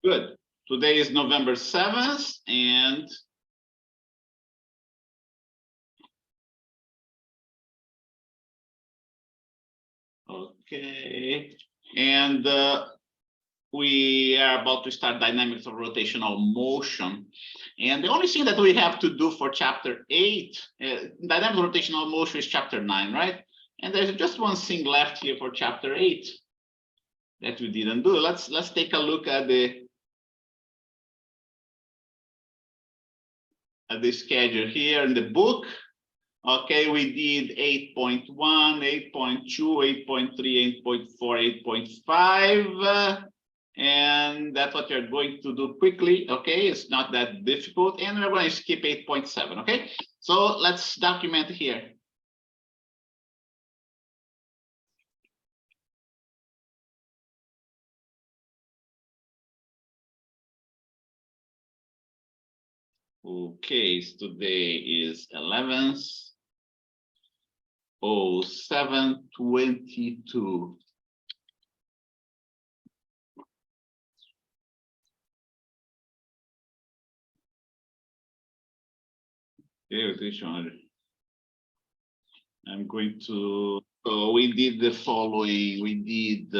Good. Today is November 7th, and okay, and we are about to start dynamics of rotational motion. And the only thing that we have to do for chapter 8, dynamics of rotational motion is chapter 9, right? And there's just one thing left here for chapter 8 that we didn't do. Let's take a look at the schedule here in the book. Okay, we did 8.1, 8.2, 8.3, 8.4, 8.5. And that's what you're going to do quickly. Okay, it's not that difficult. And we're going to skip 8.7. Okay, so let's document here. Okay, so today is 11th, 07/22. I'm going to, so we did the following, we did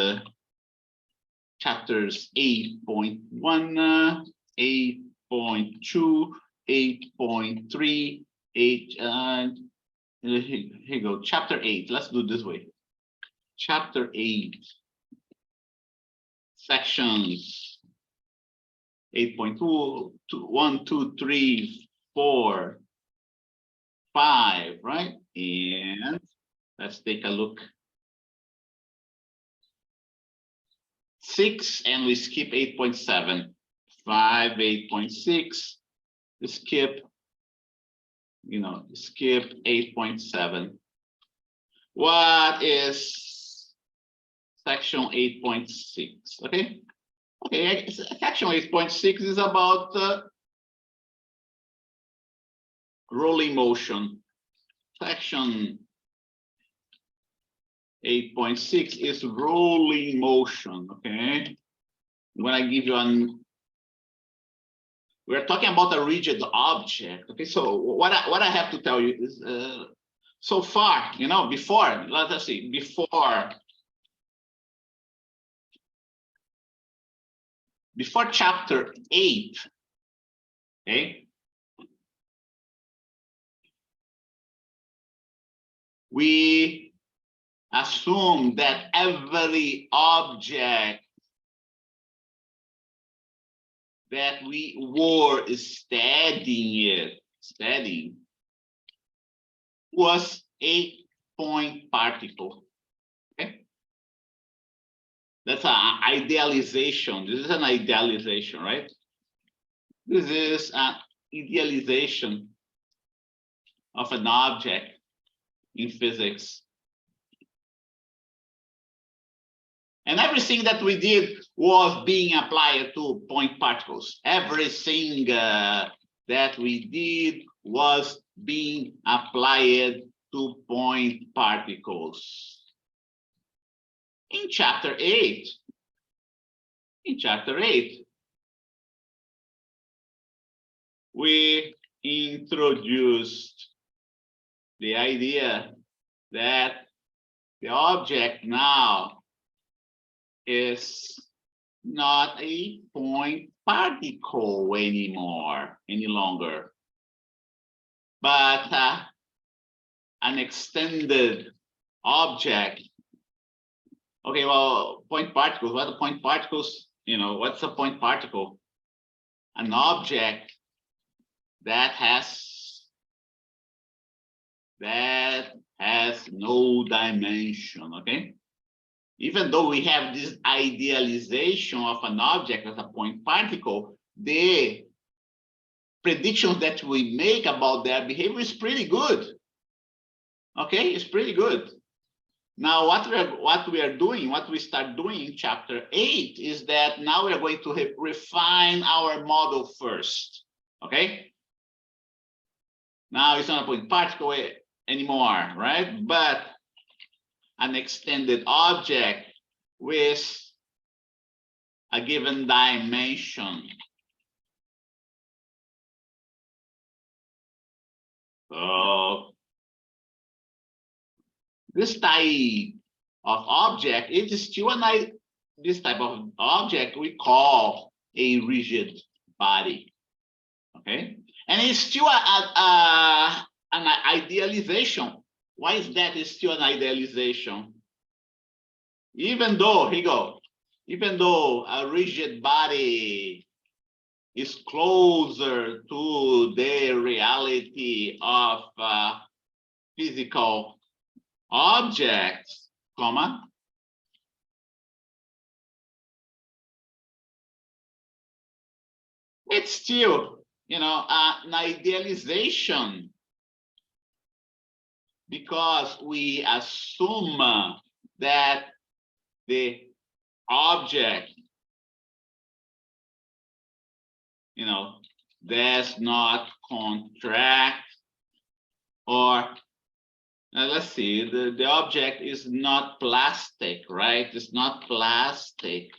chapters 8.1, 8.2, 8.3, 8, here you go, chapter 8, let's do it this way. Chapter 8, sections 8.2, 1, 2, 3, 4, 5, right? And let's take a look. 6, and we skip 8.7. 5, 8.6, skip, skip 8.7. What is section 8.6? Okay. Okay, section 8.6 is about rolling motion. Section 8.6 is rolling motion. Okay, when I give you we're talking about a rigid object. Okay, so what I have to tell you is so far, before, let us see, before chapter 8, okay, we assume that every object that we were studying was a point particle. Okay, that's an idealization. This is an idealization, right? This is an idealization of an object in physics. And everything that we did was being applied to point particles. Everything that we did was being applied to point particles. In chapter 8, we introduced the idea that the object now is not a point particle any longer, but an extended object. Okay, well, point particles, what are point particles? What's a point particle? An object that has no dimension, okay? Even though we have this idealization of an object as a point particle, the predictions that we make about their behavior is pretty good. Okay, it's pretty good. Now, what we start doing in chapter 8 is that now we are going to refine our model first. Okay. Now it's not a point particle anymore, right? But an extended object with a given dimension. So this type of object, it is still this type of object we call a rigid body. Okay, and it's still an idealization. Why is that? It's still an idealization. Even though, here you go, even though a rigid body is closer to the reality of physical objects, comma, it's still, an idealization, because we assume that the object, does not contract, or let's see, the object is not plastic, right? It's not plastic.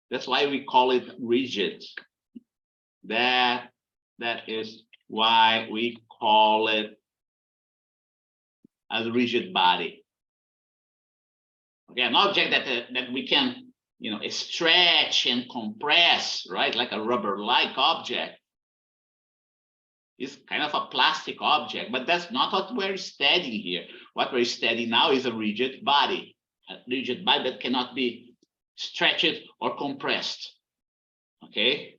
That's why we call it rigid. That is why we call it a rigid body. Okay, an object that we can, stretch and compress, right? Like a rubber-like object. Is kind of a plastic object, but that's not what we're studying here. What we're studying now is a rigid body that cannot be stretched or compressed. Okay,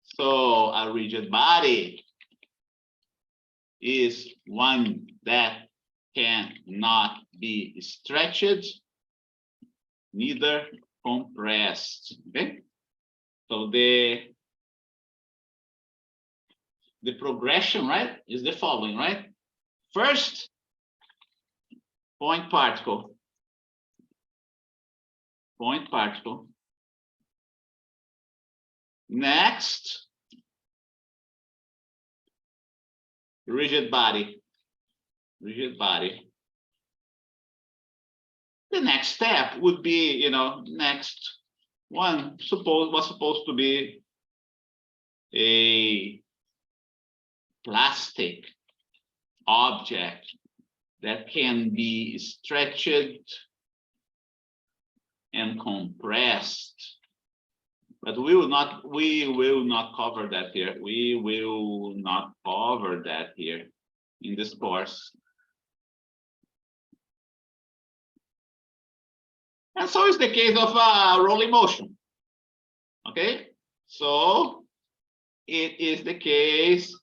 so a rigid body is one that cannot be stretched, neither compressed. Okay, so the progression, right, is the following, right? First, point particle. Next, rigid body. The next step would be, next one was supposed to be a plastic object that can be stretched and compressed, but we will not cover that here. We will not cover that here in this course. And so is the case of rolling motion. Okay, so it is the case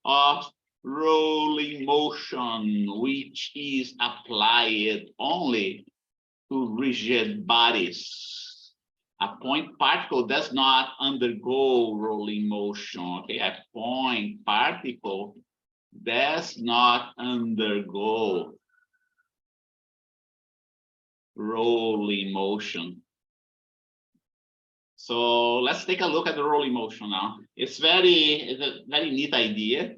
of rolling motion, which is applied only to rigid bodies. A point particle does not undergo rolling motion. Okay, a point particle does not undergo rolling motion. So let's take a look at the rolling motion now. It's a very neat idea.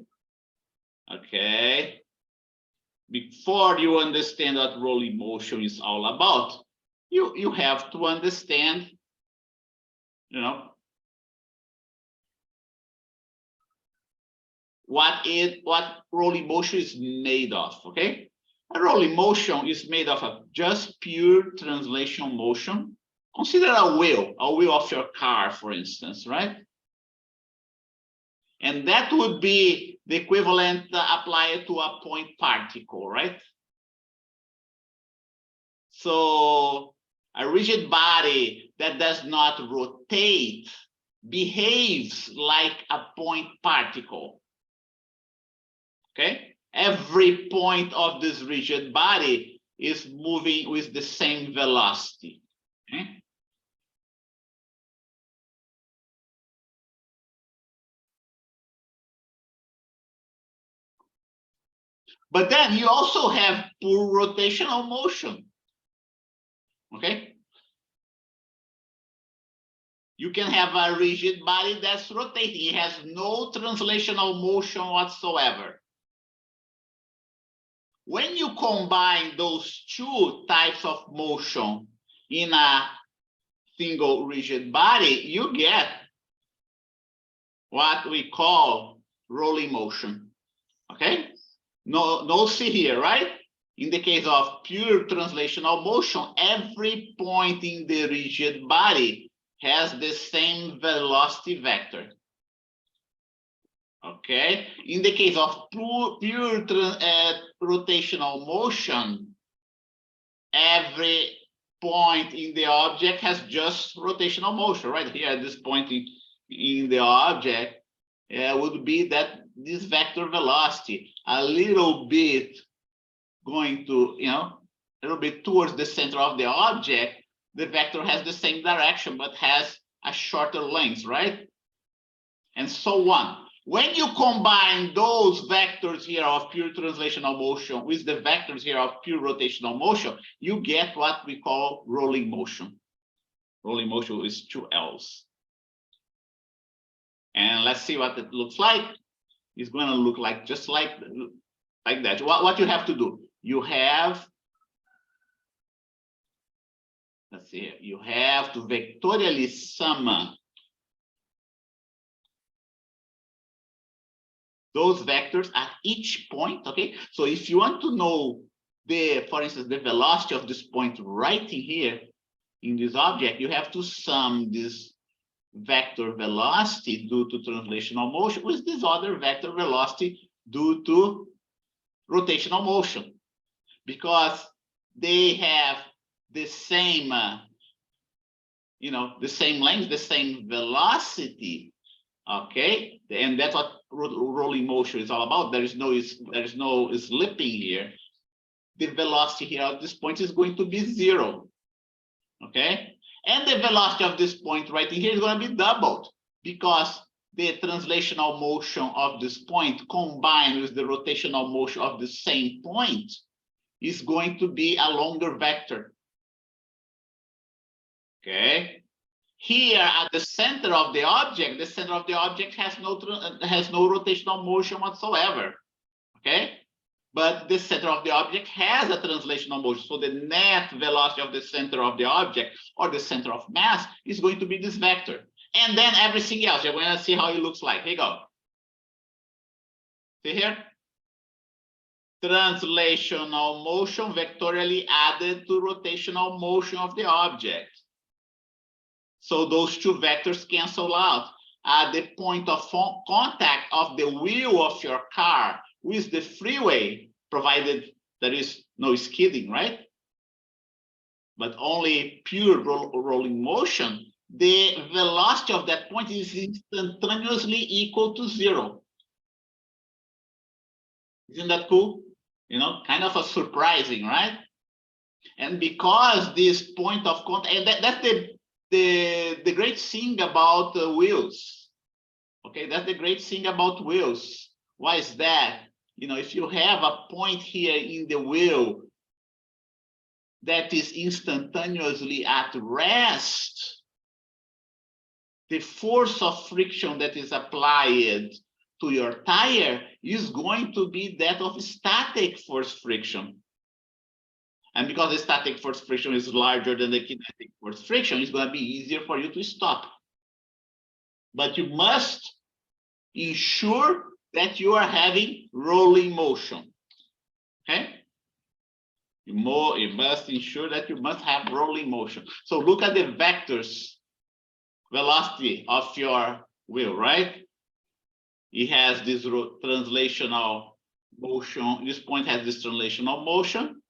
Okay. Before you understand what rolling motion is all about, you have to understand, what rolling motion is made of. Okay. A rolling motion is made of just pure translation motion. Consider a wheel of your car, for instance, right? And that would be the equivalent applied to a point particle, right? So a rigid body that does not rotate behaves like a point particle. Okay? Every point of this rigid body is moving with the same velocity. Okay? But then you also have pure rotational motion. Okay? You can have a rigid body that's rotating. It has no translational motion whatsoever. When you combine those two types of motion in a single rigid body, you get what we call rolling motion. Okay? No C here, right? In the case of pure translational motion, every point in the rigid body has the same velocity vector. Okay? In the case of pure rotational motion, every point in the object has just rotational motion, right? Here at this point in the object would be that this vector velocity a little bit going to, a little bit towards the center of the object. The vector has the same direction, but has a shorter length, right? And so on. When you combine those vectors here of pure translational motion with the vectors here of pure rotational motion, you get what we call rolling motion. Rolling motion is 2 L's. And let's see what it looks like. It's going to look like just like that. What you have to do, you have, let's see here, you have to vectorially sum those vectors at each point. Okay, so if you want to know for instance, the velocity of this point right in here in this object, you have to sum this vector velocity due to translational motion with this other vector velocity due to rotational motion, because they have the same the same length, the same velocity. Okay, and that's what rolling motion is all about. There is no slipping here. The velocity here at this point is going to be 0. Okay, and the velocity of this point right in here is going to be doubled, because the translational motion of this point combined with the rotational motion of the same point is going to be a longer vector. Okay, here at the center of the object has no rotational motion whatsoever. Okay, but the center of the object has a translational motion. So the net velocity of the center of the object, or the center of mass, is going to be this vector. And then everything else, you're going to see how it looks like. Here you go. See here? Translational motion vectorially added to rotational motion of the object. So those two vectors cancel out at the point of contact of the wheel of your car with the freeway, provided there is no skidding, right? But only pure rolling motion, the velocity of that point is instantaneously equal to 0. Isn't that cool? Kind of a surprising, right? And because this point of contact, and that's the great thing about wheels. Okay, that's the great thing about wheels. Why is that? If you have a point here in the wheel that is instantaneously at rest, the force of friction that is applied to your tire is going to be that of static force friction. And because the static force friction is larger than the kinetic force friction, it's going to be easier for you to stop. But you must ensure that you are having rolling motion. Okay? You must ensure that you must have rolling motion. So look at the vectors, velocity of your wheel, right? It has this translational motion. This point has this translational motion.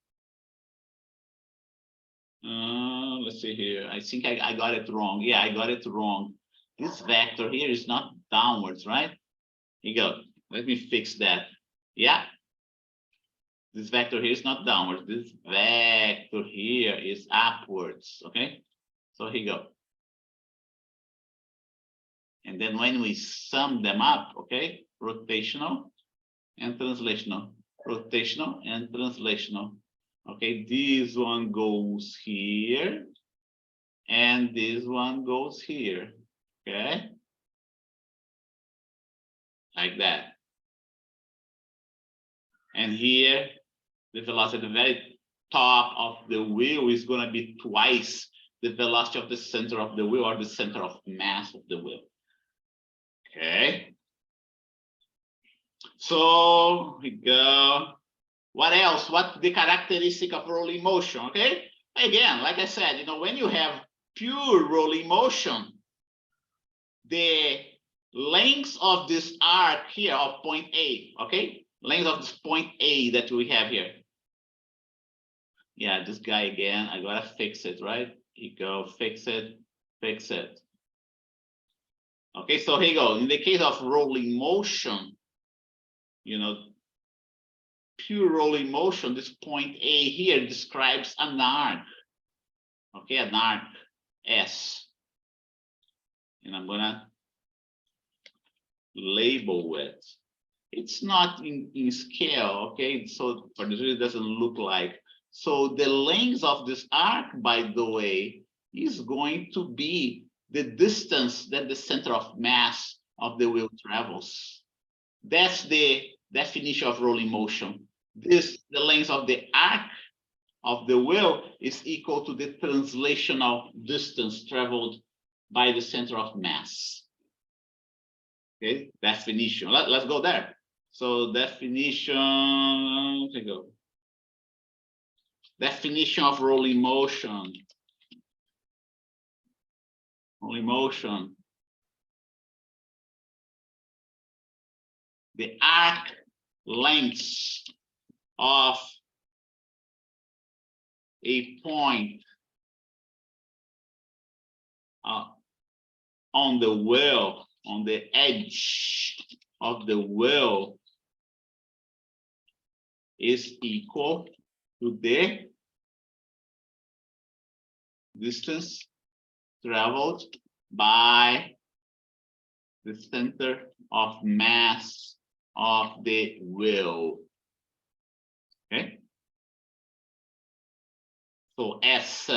Let's see here. I think I got it wrong. Yeah, I got it wrong. This vector here is not downwards, right? Here you go. Let me fix that. Yeah. This vector here is not downwards. This vector here is upwards. Okay. So here you go. And then when we sum them up, okay, rotational and translational, rotational and translational. Okay, this one goes here, and this one goes here. Okay, like that. And here, the velocity, very top of the wheel is going to be twice the velocity of the center of the wheel, or the center of mass of the wheel. Okay. So we go. What else? What the characteristic of rolling motion? Okay. Again, like I said, you know, when you have pure rolling motion, the length of this arc here of point A, okay, length of this point A that we have here. Yeah, this guy again, I gotta fix it, right? You go, fix it, fix it. Okay, so here you go. In the case of rolling motion, you know, pure rolling motion, this point A here describes an arc. Okay, an arc S. And I'm gonna label it. It's not in scale, okay? So for this reason, it doesn't look like. So the length of this arc, by the way, is going to be the distance that the center of mass of the wheel travels. That's the definition of rolling motion. The length of the arc of the wheel is equal to the translational distance traveled by the center of mass. Okay, definition. Let's go there. So definition, let's go. Definition of rolling motion. Rolling motion. The arc length of a point on the wheel, on the edge of the wheel, is equal to the distance traveled by the center of mass of the wheel. Okay. So S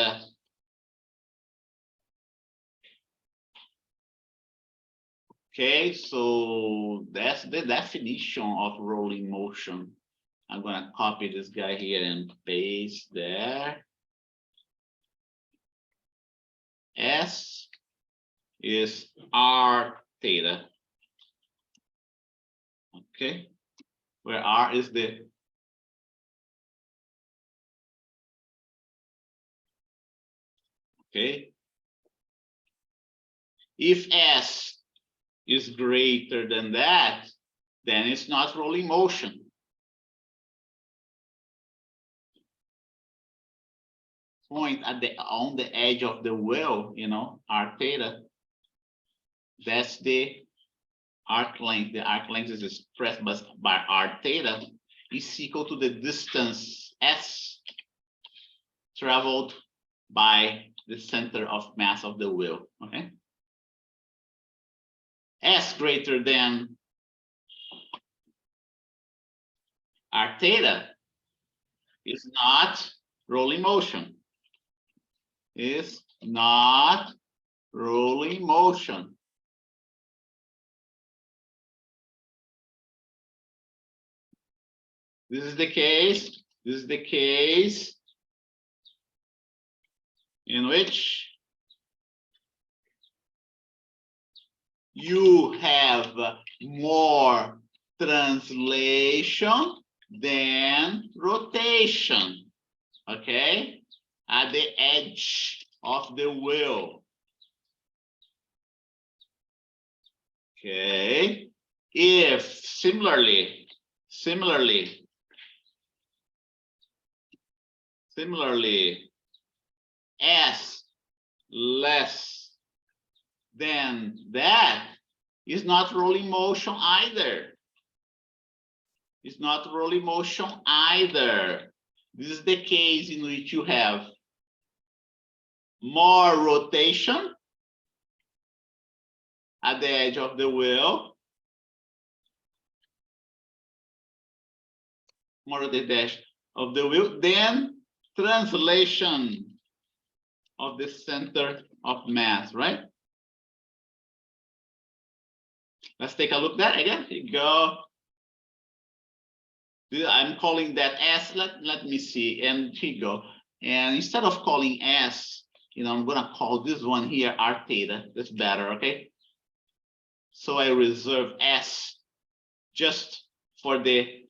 okay, so that's the definition of rolling motion. I'm gonna copy this guy here and paste there. S is R theta. Okay, where R is the okay. If S is greater than that, then it's not rolling motion. Point at the on the edge of the wheel, you know, R theta. That's the arc length. The arc length is expressed by R theta is equal to the distance S traveled by the center of mass of the wheel. Okay. S greater than R theta is not rolling motion. Is not rolling motion. This is the case. This is the case in which you have more translation than rotation. Okay, at the edge of the wheel. Okay, if similarly, S less than that is not rolling motion either. It's not rolling motion either. This is the case in which you have more rotation at the edge of the wheel, more at the edge of the wheel, than translation of the center of mass, right? Let's take a look there again. Here you go. I'm calling that S. Let me see. And here you go. And instead of calling S, I'm going to call this one here R theta. That's better, okay? So I reserve S just for the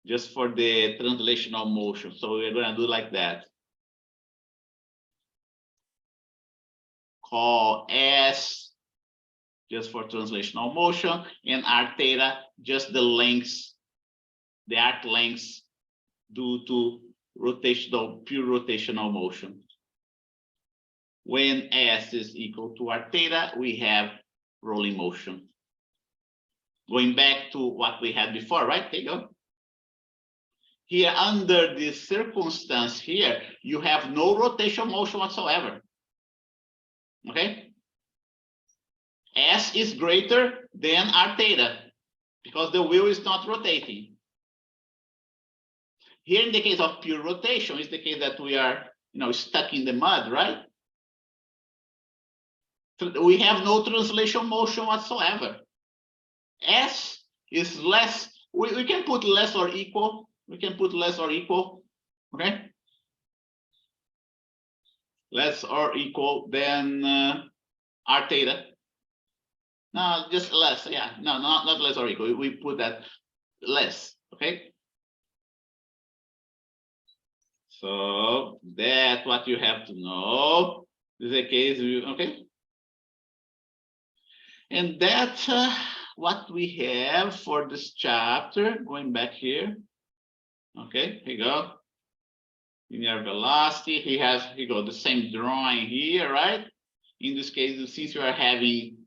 translational motion. So we're going to do like that. Call S just for translational motion, and R theta just the lengths, the arc lengths due to pure rotational motion. When S is equal to R theta, we have rolling motion. Going back to what we had before, right? There you go. Here, under this circumstance here, you have no rotational motion whatsoever. Okay? S is greater than R theta because the wheel is not rotating. Here, in the case of pure rotation, is the case that we are, stuck in the mud, right? We have no translation motion whatsoever. S is less. We can put less or equal. We can put less or equal. Okay. Less or equal than R theta. No, just less. Yeah. No, not less or equal. We put that less. Okay. So that's what you have to know. This is the case. Okay. And that's what we have for this chapter. Going back here. Okay, here you go. Linear velocity. Here you go, the same drawing here, right? In this case, since you are having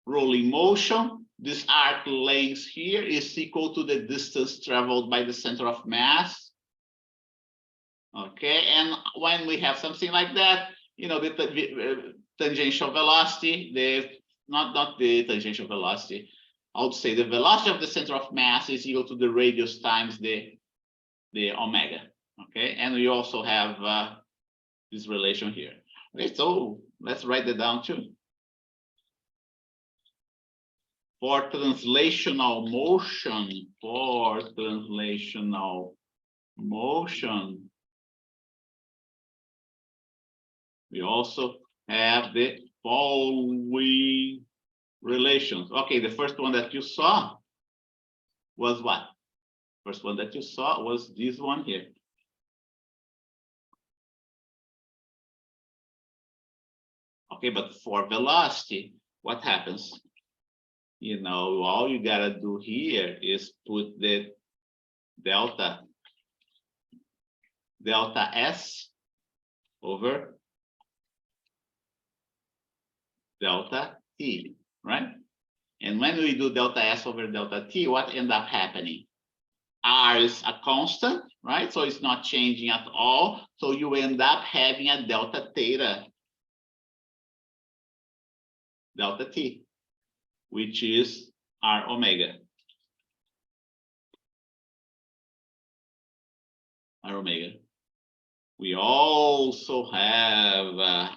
rolling motion, this arc length here is equal to the distance traveled by the center of mass. Okay, and when we have something like that, the tangential velocity, not the tangential velocity, I would say the velocity of the center of mass is equal to the radius times the omega. Okay, and we also have this relation here. Okay, so let's write that down too. For translational motion, we also have the following relations. Okay, the first one that you saw was what? First one that you saw was this one here. Okay, but for velocity, what happens? All you gotta do here is put the delta S over delta T, right? And when we do delta S over delta T, what ends up happening? R is a constant, right? So it's not changing at all. So you end up having a delta theta, delta T, which is R omega. R omega. We also have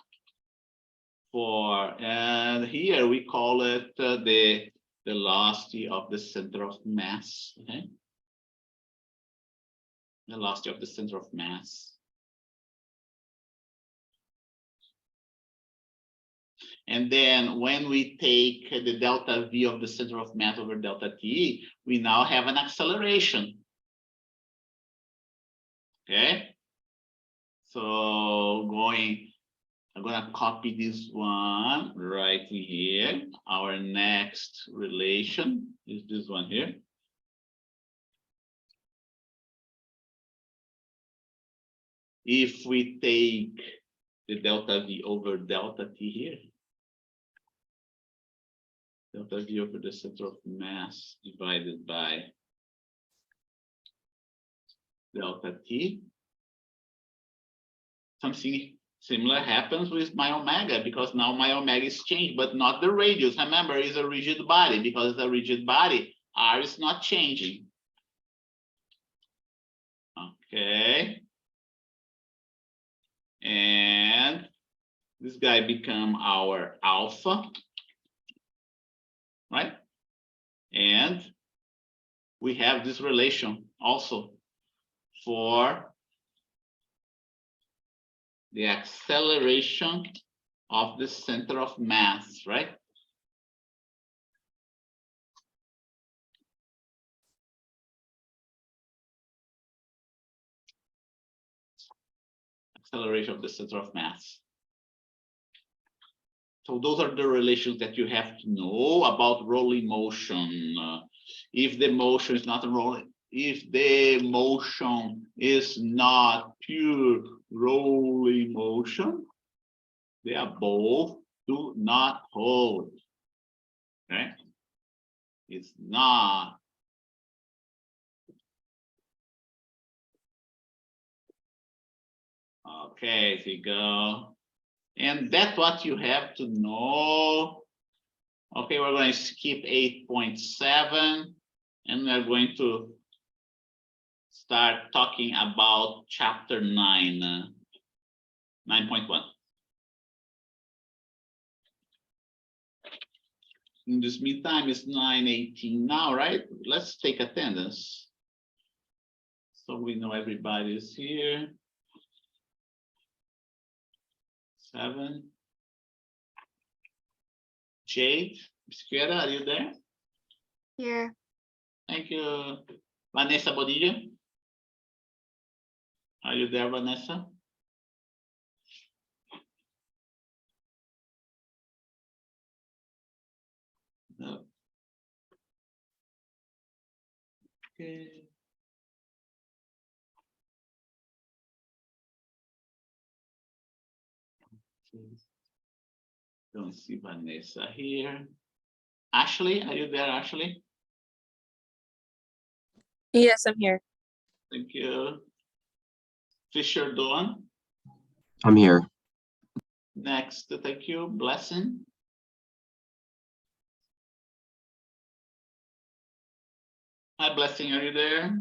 and here we call it the velocity of the center of mass. Okay? Velocity of the center of mass. And then when we take the delta V of the center of mass over delta T, we now have an acceleration. Okay. So I'm gonna copy this one right here. Our next relation is this one here. If we take the delta V over delta T here, delta V over the center of mass divided by delta T, something similar happens with my omega, because now my omega is changed, but not the radius. Remember, it's a rigid body. Because it's a rigid body, R is not changing. Okay. And this guy become our alpha, right? And we have this relation also for the acceleration of the center of mass, right? Acceleration of the center of mass. So those are the relations that you have to know about rolling motion. If the motion is not a rolling, if the motion is not pure rolling motion, they are both do not hold. Okay? It's not. Okay, there you go. And that's what you have to know. Okay, we're going to skip 8.7 and we're going to start talking about chapter 9, 9.1. In this meantime, it's 9:18 now, right? Let's take attendance. So we know everybody is here. 7. Jade, Esquerra, are you there? Here. Thank you. Vanessa Bonilla. Are you there, Vanessa? No. Okay. Don't see Vanessa here. Ashley, are you there, Ashley? Yes, I'm here. Thank you. Fisher Dawn. I'm here. Next, thank you. Blessing. Hi, Blessing, are you there?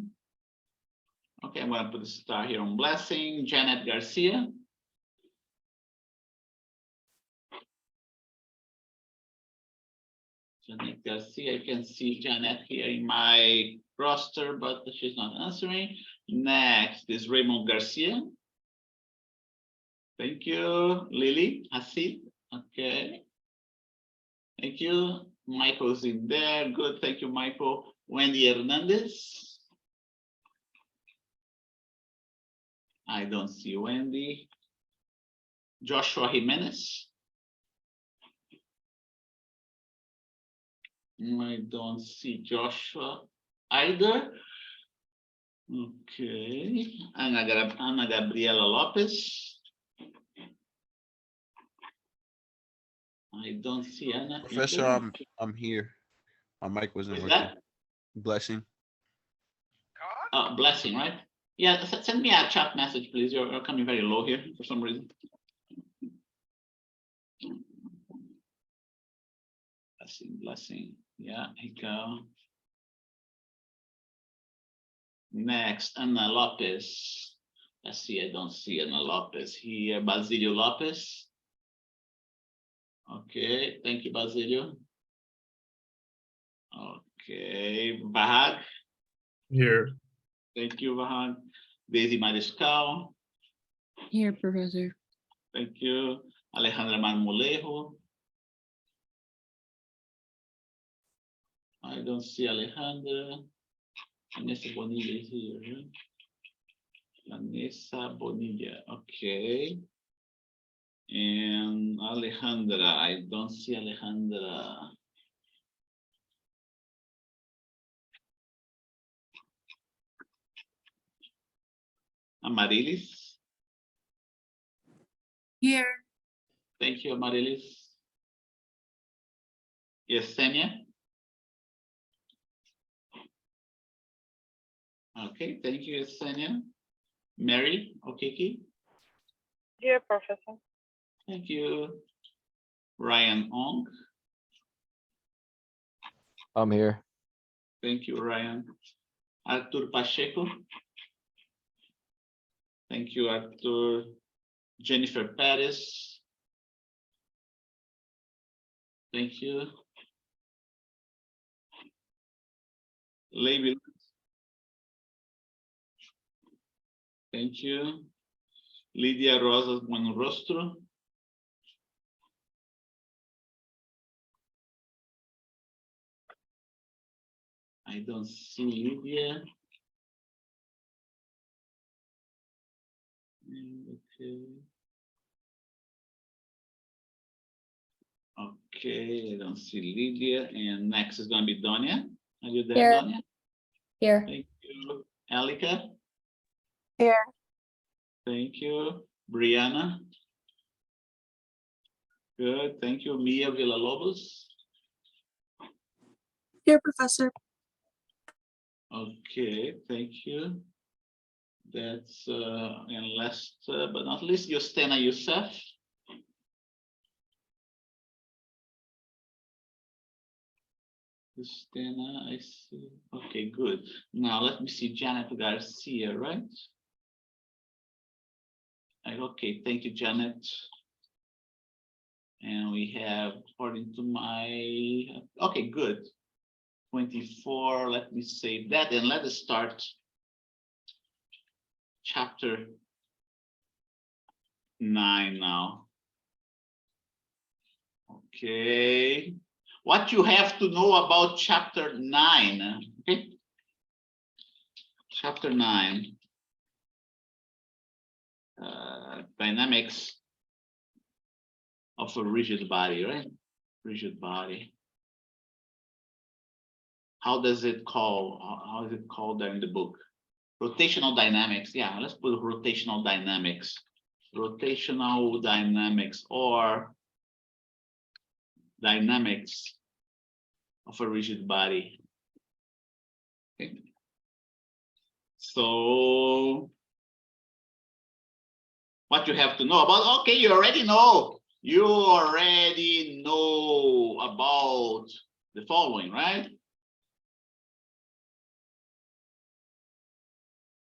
Okay, I'm going to put a star here on Blessing. Janet Garcia. Janet Garcia, I can see Janet here in my roster, but she's not answering. Next is Raymond Garcia. Thank you. Lily Hassid. Okay. Thank you. Michael's in there. Good. Thank you, Michael. Wendy Hernandez. I don't see Wendy. Joshua Jimenez. I don't see Joshua either. Okay. Ana Gabriela Lopez. I don't see Anna. Professor, either. I'm here. My mic wasn't Is working. that? Blessing. Blessing, right? Yeah, send me a chat message, please. You're coming very low here for some reason. Blessing. Yeah, here you go. Next, Ana Lopez. Let's see, I don't see Ana Lopez here. Basilio Lopez. Okay, thank you, Basilio. Okay, Vahag. Here. Thank you, Vahag. Daisy Mariscal. Here, Professor. Thank you. Alejandra Marmolejo. I don't see Alejandra. Vanessa Bonilla is here. Vanessa Bonilla, okay. And Alejandra, I don't see Alejandra. Amarilis. Here. Thank you, Amarilis. Yesenia. Okay, thank you, Yesenia. Mary Okiki. Dear Professor. Thank you. Ryan Ong. I'm here. Thank you, Ryan. Artur Pacheco. Thank you, Artur. Jennifer Perez. Thank you. Label. Thank you. Lidia Rosas Monrostro. I don't see Lydia. Okay. Okay, I don't see Lydia. And next is going to be Donia. Are you there, Here. Donia? Here. Thank you. Elika. Here. Thank you. Brianna. Good. Thank you. Mia Villalobos. Here, Professor. Okay, thank you. That's and last but not least, Justena Youssef. Justena, I see. Okay, good. Now let me see Janet Garcia, right? Okay, thank you, Janet. And we have, according to my, okay, good. 24, let me save that and let us start chapter 9 now. Okay. What you have to know about chapter 9, okay? Chapter 9. Dynamics of a rigid body, right? Rigid body. How does it call? How is it called there in the book? Rotational dynamics. Yeah, let's put rotational dynamics. Rotational dynamics or dynamics of a rigid body. Okay. So what you have to know about, okay, you already know about the following, right?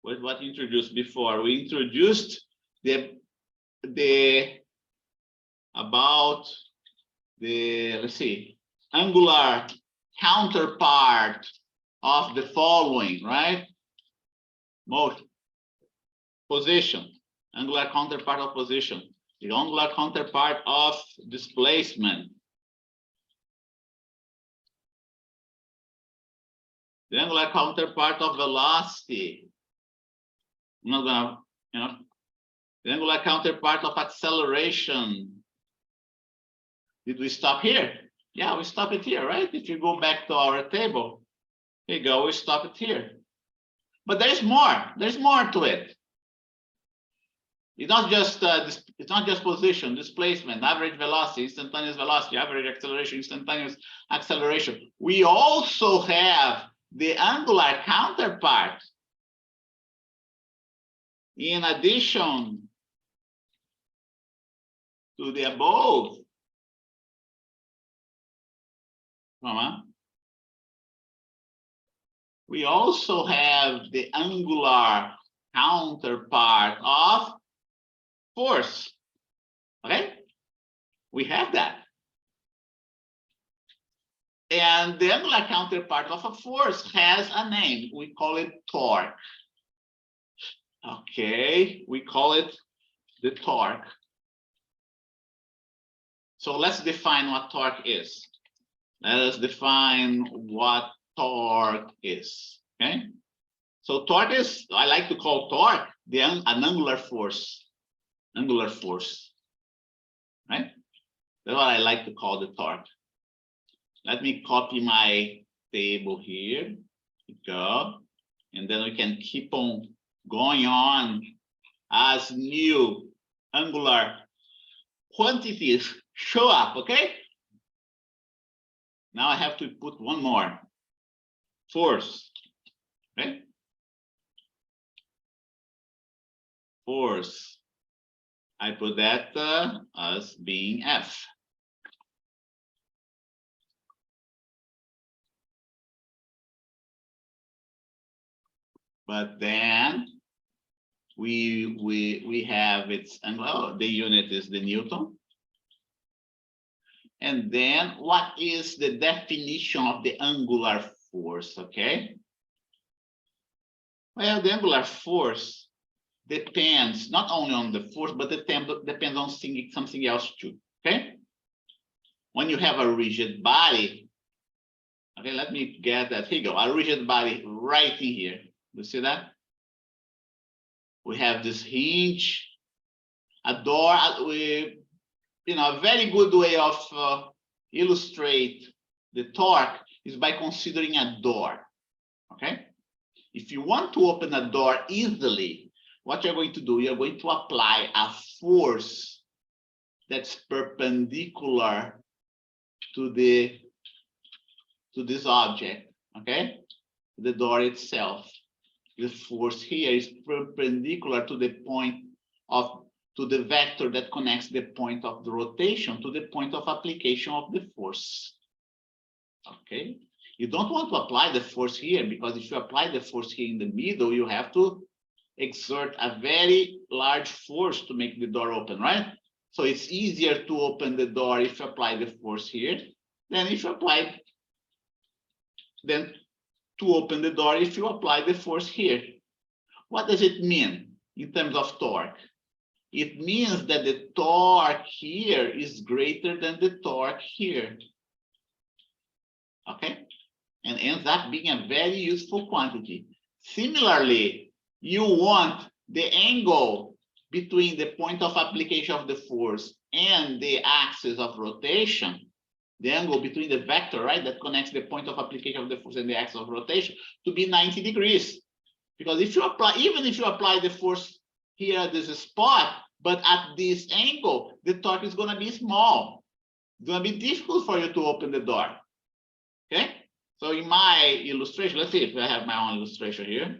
What we introduced before. We introduced about the, let's see, angular counterpart of the following, right? Motion, position, angular counterpart of position, the angular counterpart of displacement, the angular counterpart of velocity. I'm not gonna, the angular counterpart of acceleration. Did we stop here? Yeah, we stop it here, right? If you go back to our table, here you go, we stop it here. But there's more to it. It's not just position, displacement, average velocity, instantaneous velocity, average acceleration, instantaneous acceleration. We also have the angular counterpart. In addition to the above, we also have the angular counterpart of force. Okay, we have that. And the angular counterpart of a force has a name. We call it torque. Okay, we call it the torque. So let's define what torque is. Let us define what torque is. Okay, so torque is, I like to call torque an angular force. Angular force, right? That's what I like to call the torque. Let me copy my table here. Here we go. And then we can keep on going on as new angular quantities show up, okay? Now I have to put one more. Force, okay? Force. I put that as being F. But then we have its angle. The unit is the Newton. And then what is the definition of the angular force? Okay, Well, the angular force depends not only on the force, but it depends on something else too. Okay. When you have a rigid body, okay, let me get that. Here you go. A rigid body right in here. You see that? We have this hinge, a door. A very good way of illustrate the torque is by considering a door. Okay. If you want to open a door easily, what you're going to do, you're going to apply a force that's perpendicular to this object, okay? The door itself. The force here is perpendicular to the vector that connects the point of the rotation to the point of application of the force. Okay? You don't want to apply the force here, because if you apply the force here in the middle, you have to exert a very large force to make the door open, right? So it's easier to open the door if you apply the force here than to open the door if you apply the force here. What does it mean in terms of torque? It means that the torque here is greater than the torque here. Okay? And ends up being a very useful quantity. Similarly, you want the angle between the point of application of the force and the axis of rotation, the angle between the vector, right, that connects the point of application of the force and the axis of rotation, to be 90 degrees. Because if you apply, even if you apply the force here at this spot, but at this angle, the torque is going to be small. It's going to be difficult for you to open the door. Okay? So in my illustration, let's see if I have my own illustration here.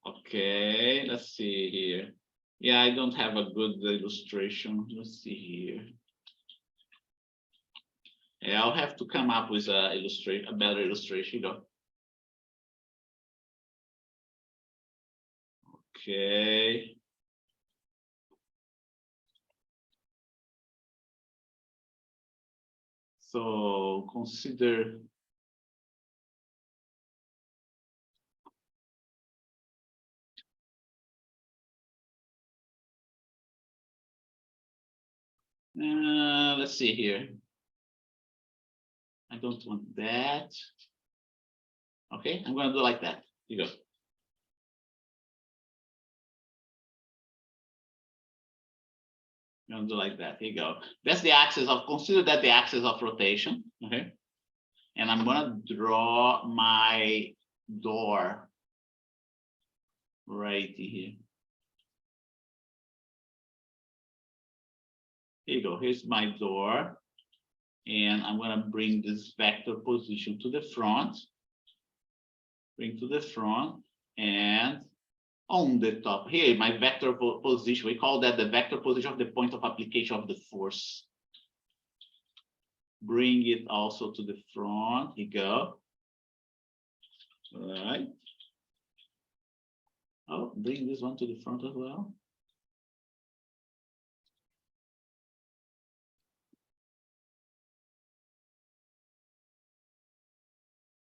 Okay, let's see here. Yeah, I don't have a good illustration. Let's see here. Yeah, I'll have to come up with a better illustration. Okay. So consider let's see here. I don't want that. Okay, I'm going to do like that. Here you go. I'm going to do like that. Here you go. That's the axis of, consider that the axis of rotation. Okay. And I'm going to draw my door right here. Here you go. Here's my door. And I'm going to bring this vector position to the front. Bring to the front. And on the top here, my vector position, we call that the vector position of the point of application of the force. Bring it also to the front. Here you go. All right. Oh, bring this one to the front as well.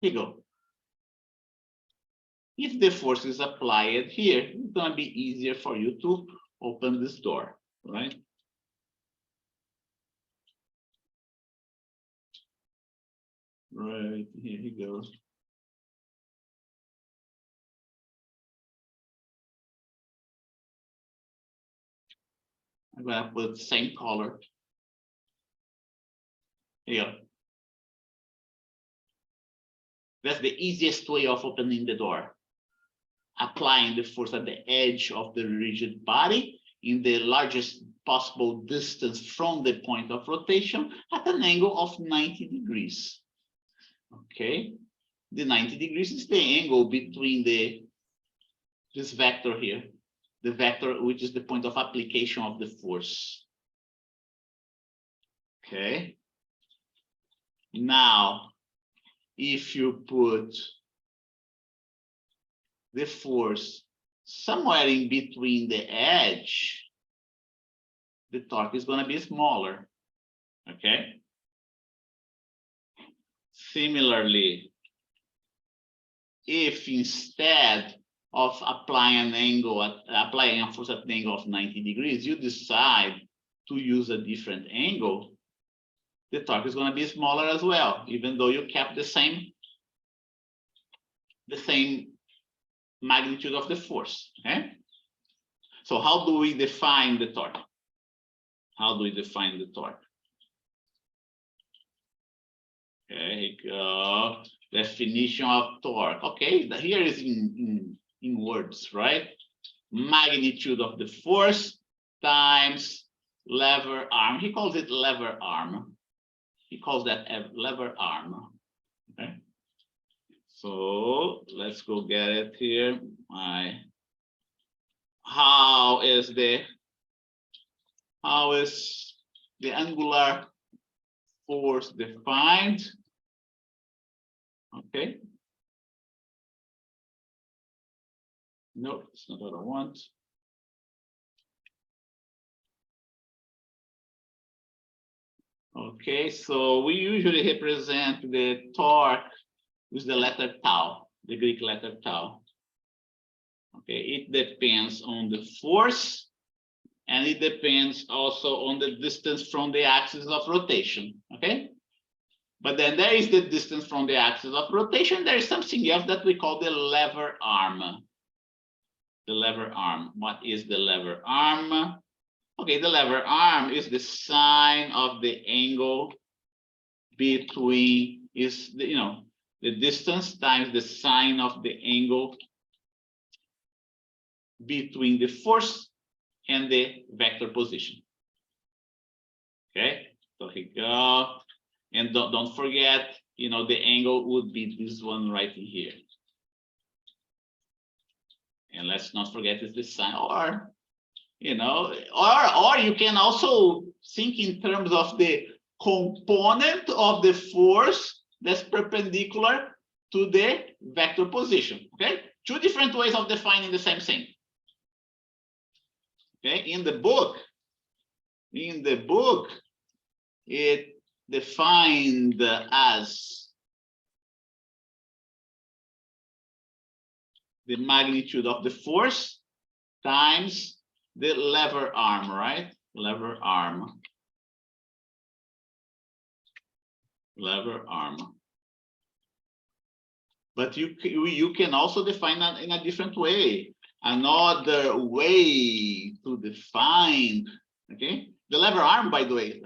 Here you go. If the force is applied here, it's going to be easier for you to open this door, right? Right, here he goes. I'm going to put the same color. Here you go. That's the easiest way of opening the door. Applying the force at the edge of the rigid body in the largest possible distance from the point of rotation at an angle of 90 degrees. Okay, the 90 degrees is the angle between this vector here, the vector which is the point of application of the force. Okay, now if you put the force somewhere in between the edge, the torque is going to be smaller. Okay. Similarly, if instead of applying a force at an angle of 90 degrees, you decide to use a different angle, the torque is going to be smaller as well, even though you kept the same magnitude of the force. Okay. So how do we define the torque? How do we define the torque? Okay, here you go. Definition of torque. Okay, here is in words, right? Magnitude of the force times lever arm. He calls it lever arm. He calls that a lever arm. Okay. So let's go get it here. How is the angular force defined? Okay. No, it's not what I want. Okay, so we usually represent the torque with the letter tau, the Greek letter tau. Okay, it depends on the force, and it depends also on the distance from the axis of rotation. Okay, but then there is the distance from the axis of rotation. There is something else that we call the lever arm. The lever arm. What is the lever arm? Okay, the lever arm is the sine of the angle between the distance times the sine of the angle between the force and the vector position. Okay, so here we go. And don't forget, the angle would be this one right here. And let's not forget it's the sine, or you can also think in terms of the component of the force that's perpendicular to the vector position. Okay, two different ways of defining the same thing. Okay, in the book, it defined as the magnitude of the force times the lever arm, right? Lever arm. But you can also define that in a different way. Another way to define, okay? The lever arm, by the way,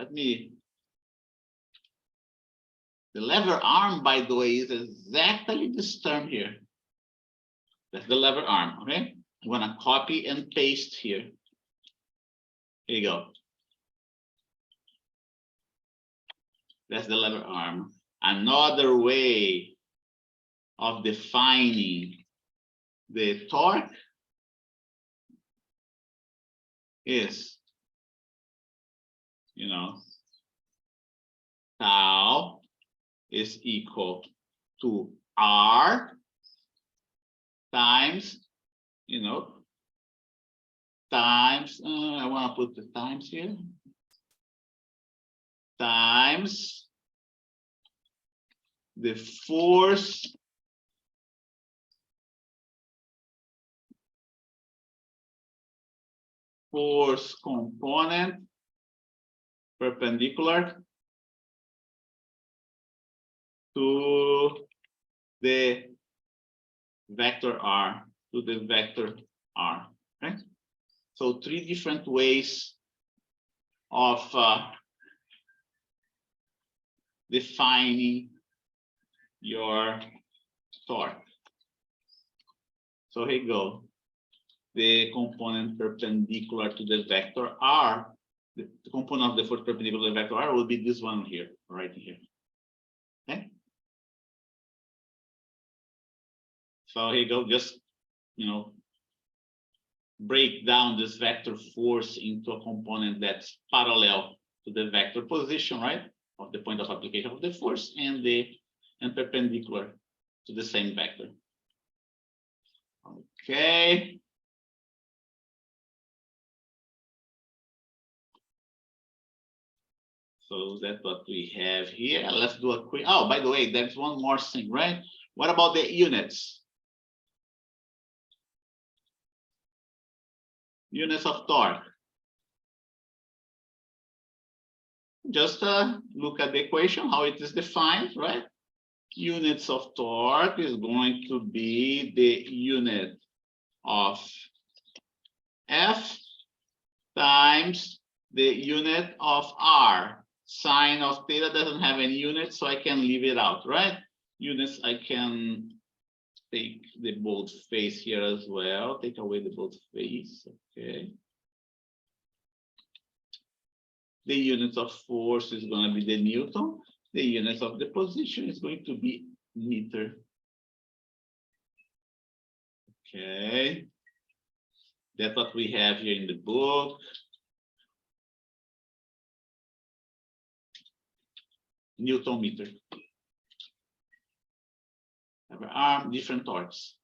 the lever arm, by the way, is exactly this term here. That's the lever arm, okay? I'm gonna copy and paste here. Here you go. That's the lever arm. Another way of defining the torque is, tau is equal to R times, I want to put the times here, times the force component perpendicular to the vector R, okay? So three different ways of defining your torque. So here you go. The component perpendicular to the vector R, the component of the force perpendicular to the vector R will be this one here, right here. Okay. So here you go, just, break down this vector force into a component that's parallel to the vector position, right? Of the point of application of the force and perpendicular to the same vector. Okay. So that's what we have here. Let's do a quick, oh, by the way, there's one more thing, right? What about the units? units of torque. Just look at the equation, how it is defined, right? Units of torque is going to be the unit of F times the unit of R. Sine of theta doesn't have any units, so I can leave it out, right? Units, I can take the bold face here as well. Take away the bold face, okay. The unit of force is going to be the Newton. The unit of the position is going to be meter. Okay. That's what we have here in the book. Newton meter. Lever arm, different torques.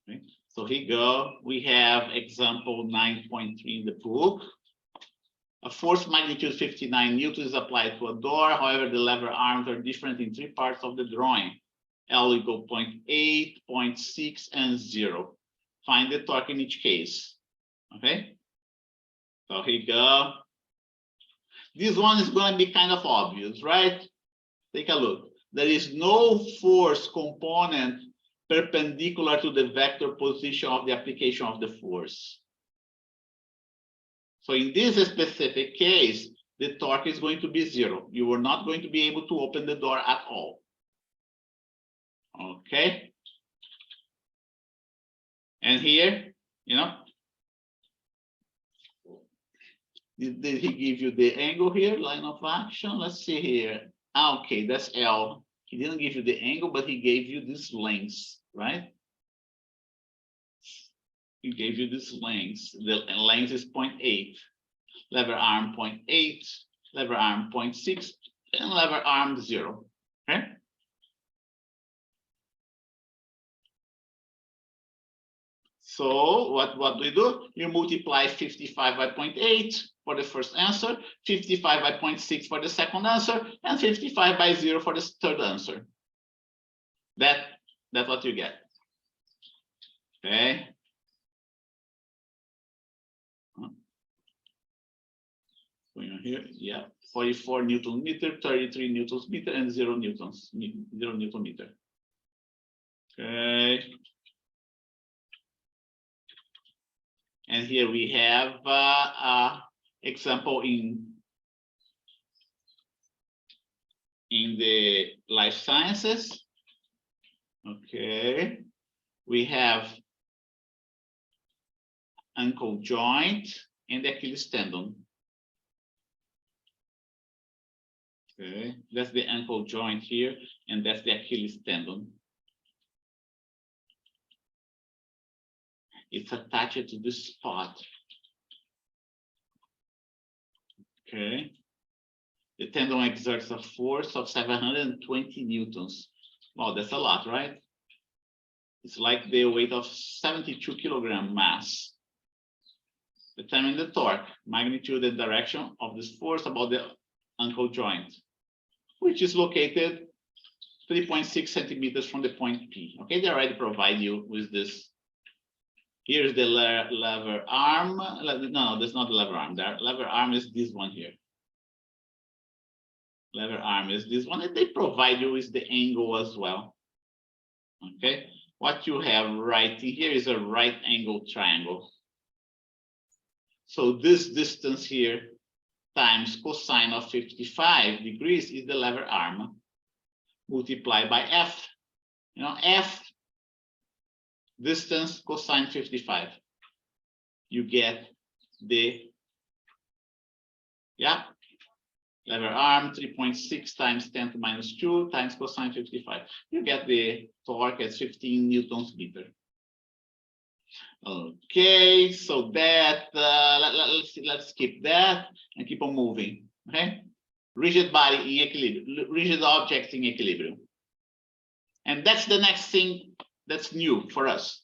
Okay. So here we go. We have example 9.3 in the book. A force magnitude 59 newtons is applied to a door. However, the lever arms are different in 3 parts of the drawing. L equal 0.8, 0.6, and 0. Find the torque in each case. Okay. So here you go. This one is going to be kind of obvious, right? Take a look. There is no force component perpendicular to the vector position of the application of the force. So in this specific case, the torque is going to be 0. You are not going to be able to open the door at all. Okay. And here, you know, did he give you the angle here, line of action? Let's see here. Okay, that's L. He didn't give you the angle, but he gave you this length, right? He gave you this length. The length is 0.8. Lever arm 0.8, lever arm 0.6, and lever arm 0. Okay. So what do we do? You multiply 55 by 0.8 for the first answer, 55 by 0.6 for the second answer, and 55 by 0 for the third answer. That's what you get. Okay. Going on here, yeah, 44 Newton meter, 33 Newtons meter, and 0 Newton meter. Okay. And here we have example in the life sciences. Okay, we have ankle joint and the Achilles tendon. Okay, that's the ankle joint here, and that's the Achilles tendon. It's attached to this spot. Okay. The tendon exerts a force of 720 newtons. Wow, that's a lot, right? It's like the weight of 72 kilogram mass. Determine the torque, magnitude, and direction of this force about the ankle joint, which is located 3.6 centimeters from the point P. Okay, they already provide you with this. Here's the lever arm. No, that's not the lever arm. The lever arm is this one here. Lever arm is this one, and they provide you with the angle as well. Okay, what you have right here is a right angle triangle. So this distance here times cosine of 55 degrees is the lever arm multiplied by F. You know, F distance cosine 55. You get the, yeah, lever arm 3.6 times 10 to minus 2 times cosine 55. You get the torque at 15 newtons meter. Okay, so that let's skip that and keep on moving. Okay, rigid body in equilibrium, rigid objects in equilibrium, and that's the next thing that's new for us.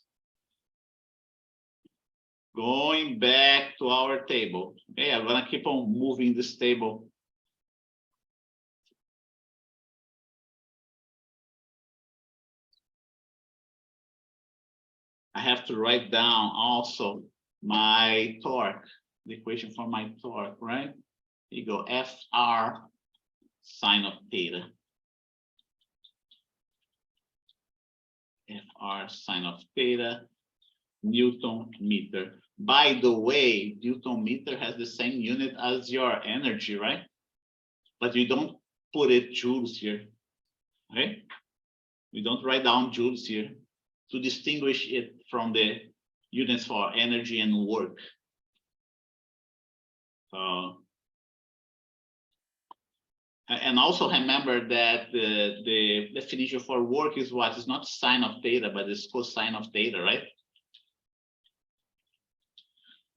Going back to our table. Okay, I'm gonna keep on moving this table. I have to write down also my torque, the equation for my torque, right? You go FR sine of theta. FR sine of theta, Newton meter. By the way, Newton meter has the same unit as your energy, right? But you don't put it joules here, okay? We don't write down joules here to distinguish it from the units for energy and work. And also remember that the definition for work is what? It's not sine of theta, but it's cosine of theta, right?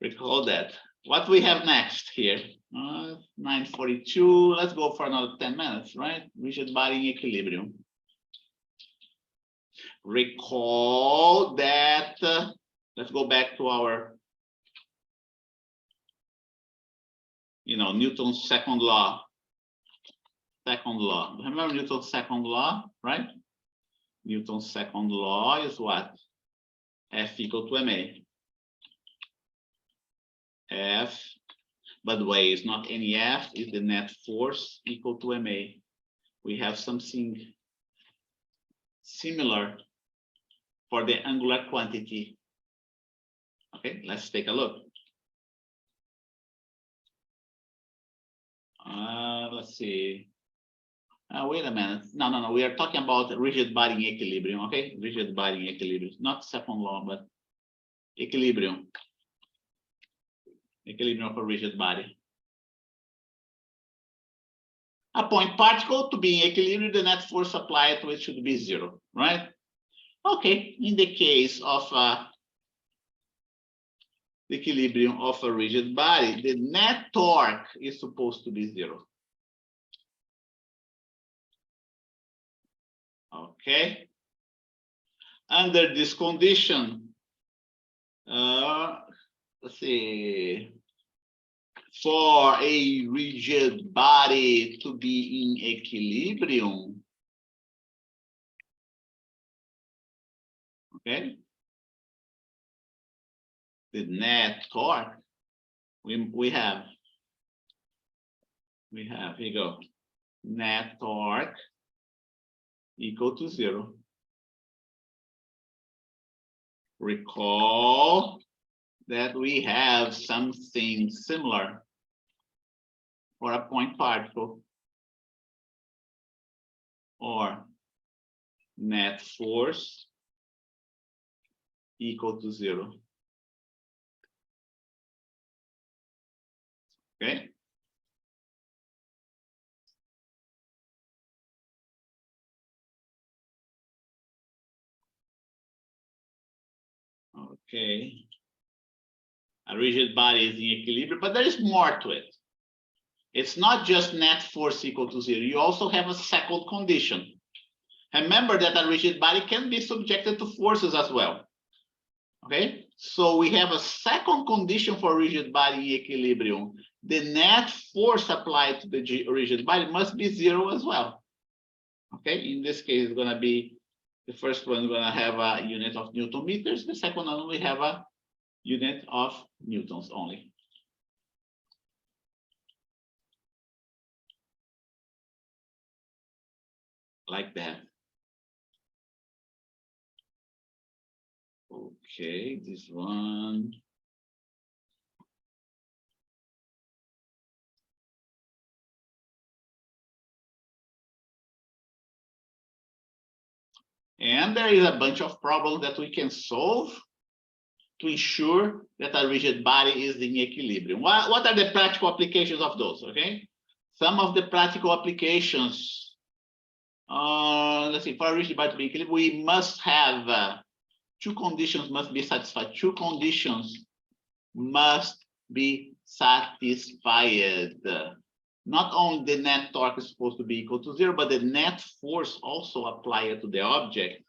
Recall that. What we have next here, 9:42. Let's go for another 10 minutes, right? Rigid body in equilibrium. Recall that, let's go back to our, Newton's second law. Remember Newton's second law, right? Newton's second law is what? F equal to ma. F, by the way, it's not any F, is the net force equal to ma. We have something similar for the angular quantity. Okay, let's take a look. Let's see. Wait a minute. No. We are talking about rigid body in equilibrium. Okay, rigid body in equilibrium, not second law, but equilibrium. Equilibrium of a rigid body. A point particle to be in equilibrium, the net force applied to it should be 0, right? Okay, in the case of the equilibrium of a rigid body, the net torque is supposed to be 0. Okay. Under this condition, let's see, for a rigid body to be in equilibrium, okay, the net torque, we have, here you go, net torque equal to 0. Recall that we have something similar for a point particle, or net force equal to 0. Okay. Okay. A rigid body is in equilibrium, but there is more to it. It's not just net force equal to 0. You also have a second condition. Remember that a rigid body can be subjected to forces as well. Okay, so we have a second condition for rigid body in equilibrium. The net force applied to the rigid body must be 0 as well. Okay, in this case, it's going to be, the first one is going to have a unit of Newton meters. The second one, we have a unit of newtons only. Like that. Okay, this one. And there is a bunch of problems that we can solve to ensure that a rigid body is in equilibrium. What are the practical applications of those? Okay, some of the practical applications. Let's see, for a rigid body to be in equilibrium, we must have two conditions must be satisfied. Two conditions must be satisfied. Not only the net torque is supposed to be equal to 0, but the net force also applied to the object,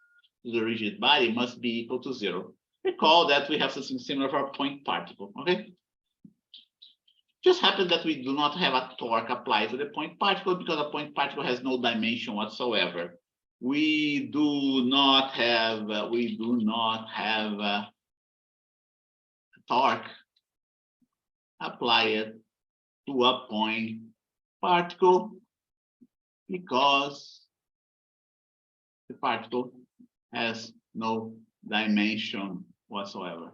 to the rigid body, must be equal to 0. Recall that we have something similar for a point particle, okay? Just happens that we do not have a torque applied to the point particle because a point particle has no dimension whatsoever. We do not have torque, apply it to a point particle because the particle has no dimension whatsoever.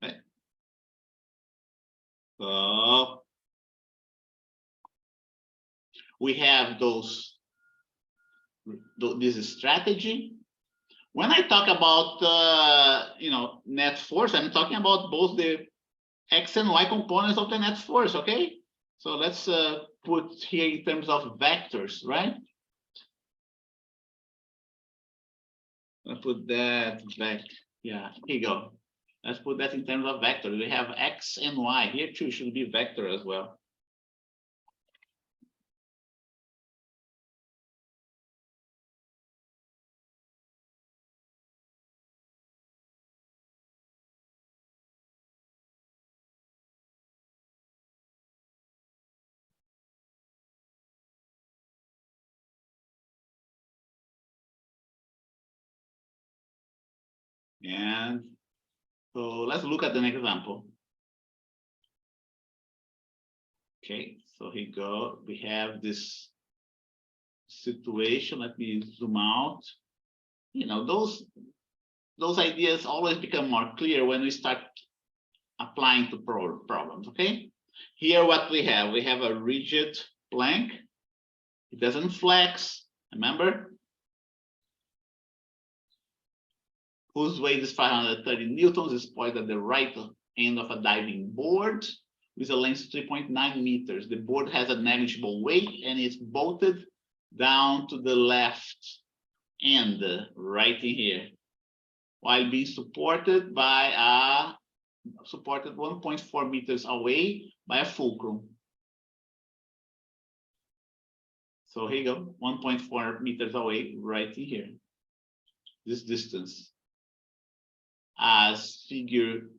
Okay. So we have this strategy. When I talk about net force, I'm talking about both the X and Y components of the net force. Okay, so let's put here in terms of vectors, right? I'll put that back. Yeah, here you go. Let's put that in terms of vectors. We have X and Y here too, should be vector as well. And so let's look at an example. Okay, so here you go. We have this situation. Let me zoom out. Those ideas always become more clear when we start applying to problems. Okay, here what we have a rigid plank. It doesn't flex. Remember, whose weight is 530 newtons, is pointed at the right end of a diving board with a length 3.9 meters. The board has a negligible weight and is bolted down to the left end, right in here, while being supported 1.4 meters away by a fulcrum. So here you go, 1.4 meters away, right in here, this distance. As figure,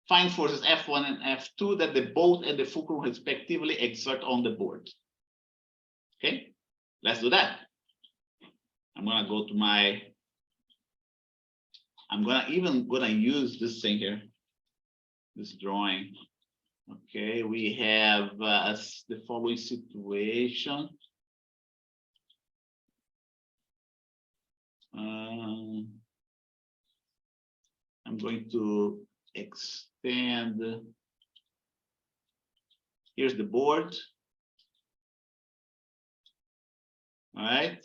find forces F1 and F2 that the bolt and the fulcrum respectively exert on the board. Okay, let's do that. I'm gonna go to my, I'm gonna use this thing here, this drawing. Okay, we have the following situation. I'm going to extend. Here's the board. All right.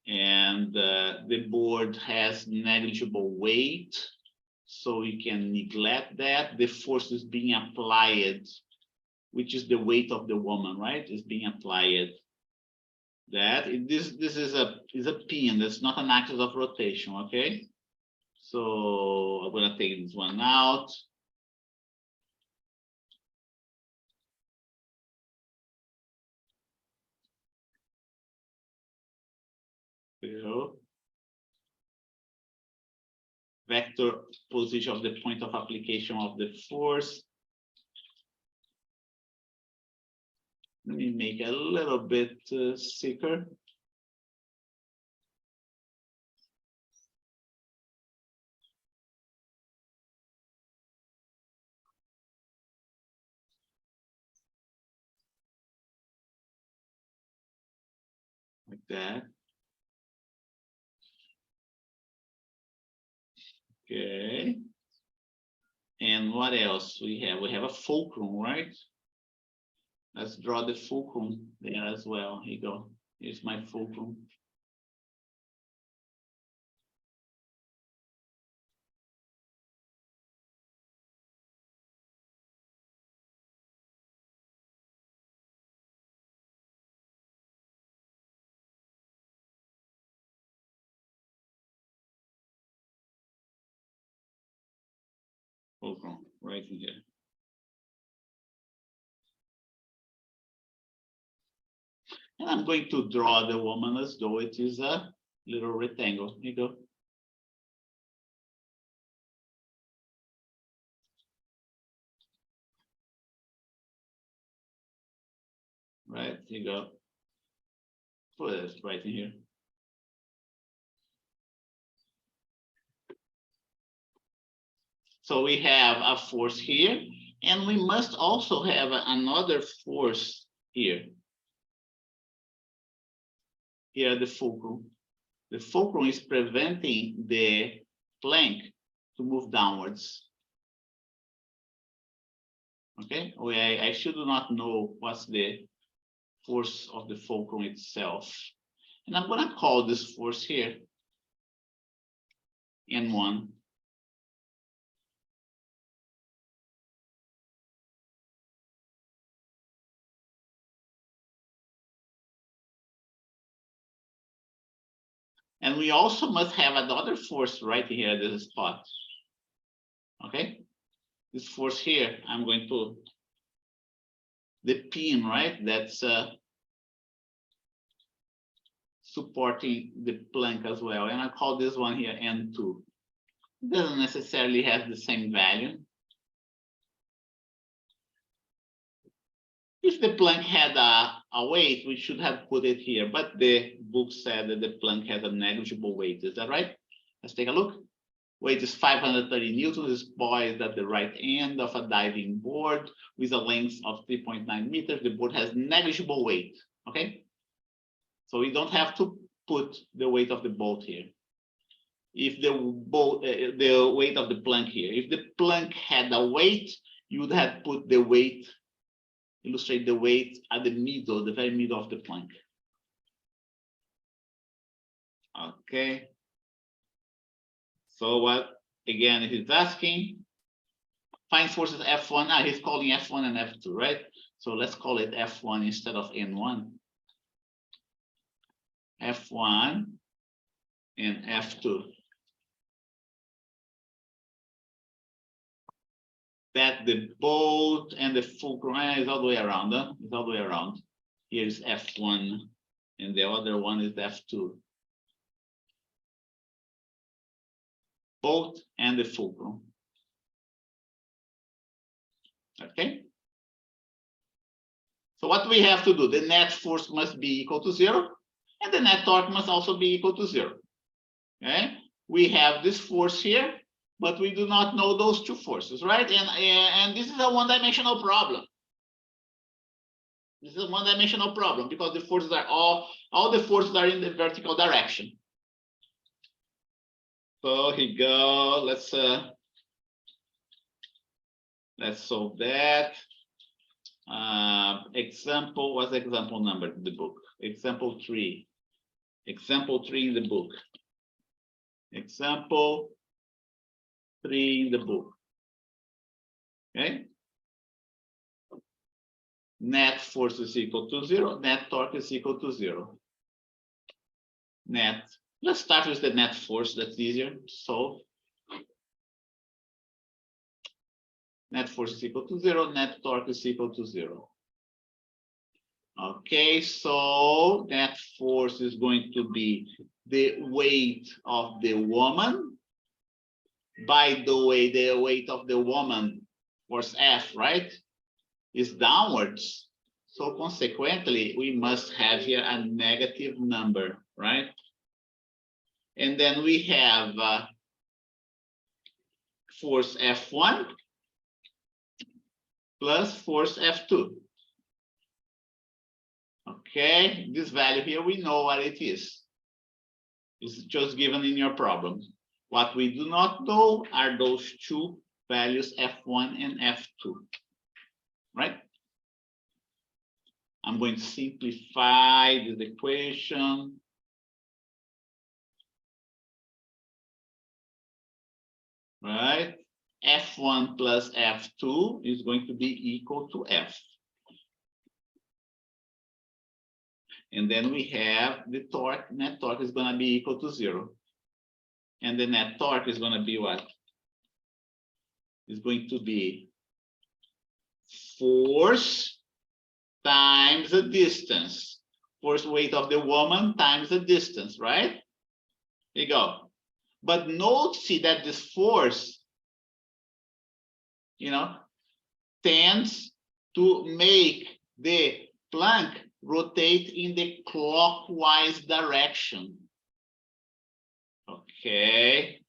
And the board has negligible weight, so you can neglect that. The force is being applied, which is the weight of the woman, right? Is being applied. This is a pin. That's not an axis of rotation. Okay. So I'm gonna take this one out. Vector position of the point of application of the force. Let me make it a little bit thicker. Like that. Okay. And what else we have? We have a fulcrum, right? Let's draw the fulcrum there as well. Here you go. Here's my fulcrum. Fulcrum right in here. And I'm going to draw the woman as though it is a little rectangle. Here you go. Right, here you go. Put it right in here. So we have a force here, and we must also have another force here. Here, the fulcrum. The fulcrum is preventing the plank to move downwards. Okay, I should not know what's the force of the fulcrum itself. And I'm going to call this force here N1. And we also must have another force right here at this spot. Okay, this force here, I'm going to the pin, right? That's supporting the plank as well. And I call this one here N2. It doesn't necessarily have the same value. If the plank had a weight, we should have put it here, but the book said that the plank has a negligible weight. Is that right? Let's take a look. Weight is 530 newtons. This boy is at the right end of a diving board with a length of 3.9 meters. The board has negligible weight. Okay, so we don't have to put the weight of the boat here. If the boat, the weight of the plank here, if the plank had a weight, you would have put the weight, illustrate the weight at the middle, the very middle of the plank. Okay. So what, again, he's asking, find forces F1. He's calling F1 and F2, right? So let's call it F1 instead of N1. F1 and F2. That the bolt and the fulcrum is all the way around. Huh? It's all the way around. Here is F1 and the other one is F2. Bolt and the fulcrum. Okay. So what we have to do, the net force must be equal to 0, and the net torque must also be equal to 0. Okay. We have this force here, but we do not know those two forces, right? And this is a one-dimensional problem. This is a one-dimensional problem because the forces are all the forces are in the vertical direction. So here we go. Let's solve that. Example, what's the example number in the book? Example 3. Example 3 in the book. Example 3 in the book. Okay. Net force is equal to 0. Net torque is equal to 0. Net. Let's start with the net force. That's easier to solve. Net force is equal to 0. Net torque is equal to 0. Okay, so net force is going to be the weight of the woman. By the way, the weight of the woman, force F, right, is downwards. So consequently, we must have here a negative number, right? And then we have force F1 plus force F2. Okay, this value here, we know what it is. It's just given in your problem. What we do not know are those two values, F1 and F2, right? I'm going to simplify this equation. Right? F1 plus F2 is going to be equal to F. And then we have the torque, net torque is going to be equal to 0. And the net torque is going to be what? It's going to be force times the distance. Force weight of the woman times the distance, right? There you go. But note, see that this force, tends to make the plank rotate in the clockwise direction. Okay.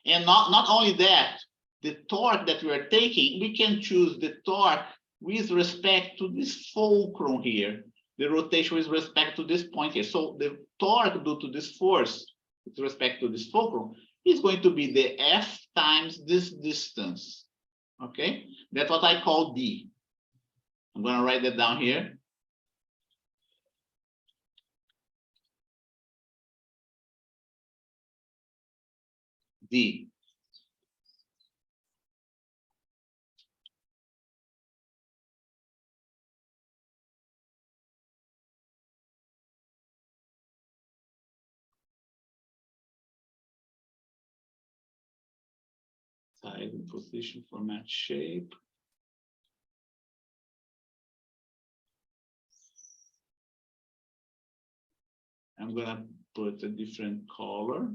And not only that, the torque that we are taking, we can choose the torque with respect to this fulcrum here, the rotation with respect to this point here. So the torque due to this force with respect to this fulcrum is going to be the F times this distance. Okay, that's what I call D. I'm going to write that down here. D. Size and position, format, shape. I'm going to put a different color.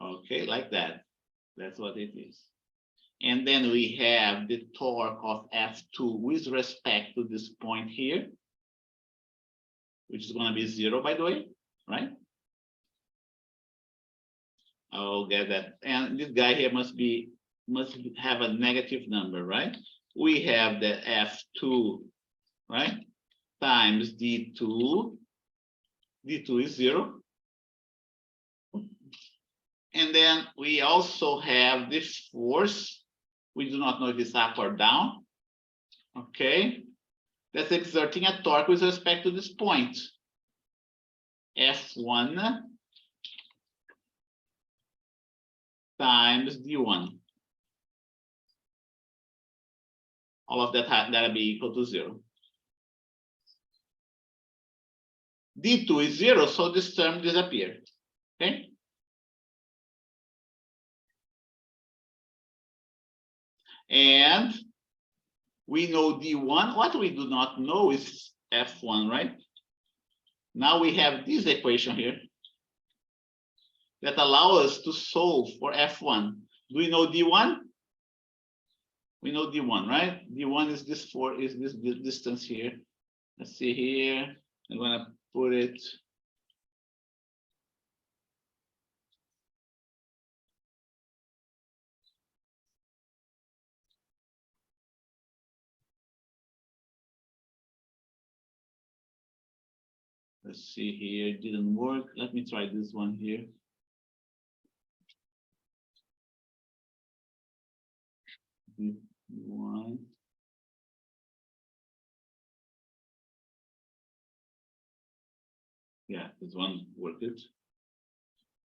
Okay, like that. That's what it is. And then we have the torque of F2 with respect to this point here, which is going to be 0, by the way, right? I'll get that. And this guy here must have a negative number, right? We have the F2, right? Times D2. D2 is 0. And then we also have this force. We do not know if it's up or down. Okay. That's exerting a torque with respect to this point. F1 times D1. All of that that'll be equal to 0. D2 is 0, so this term disappeared. Okay. And we know D1. What we do not know is F1, right? Now we have this equation here that allows us to solve for F1. Do we know D1? We know D1, right? D1 is this distance here. Let's see here. I'm gonna put it. Let's see here, it didn't work. Let me try this one here. D1. Yeah, this one worked.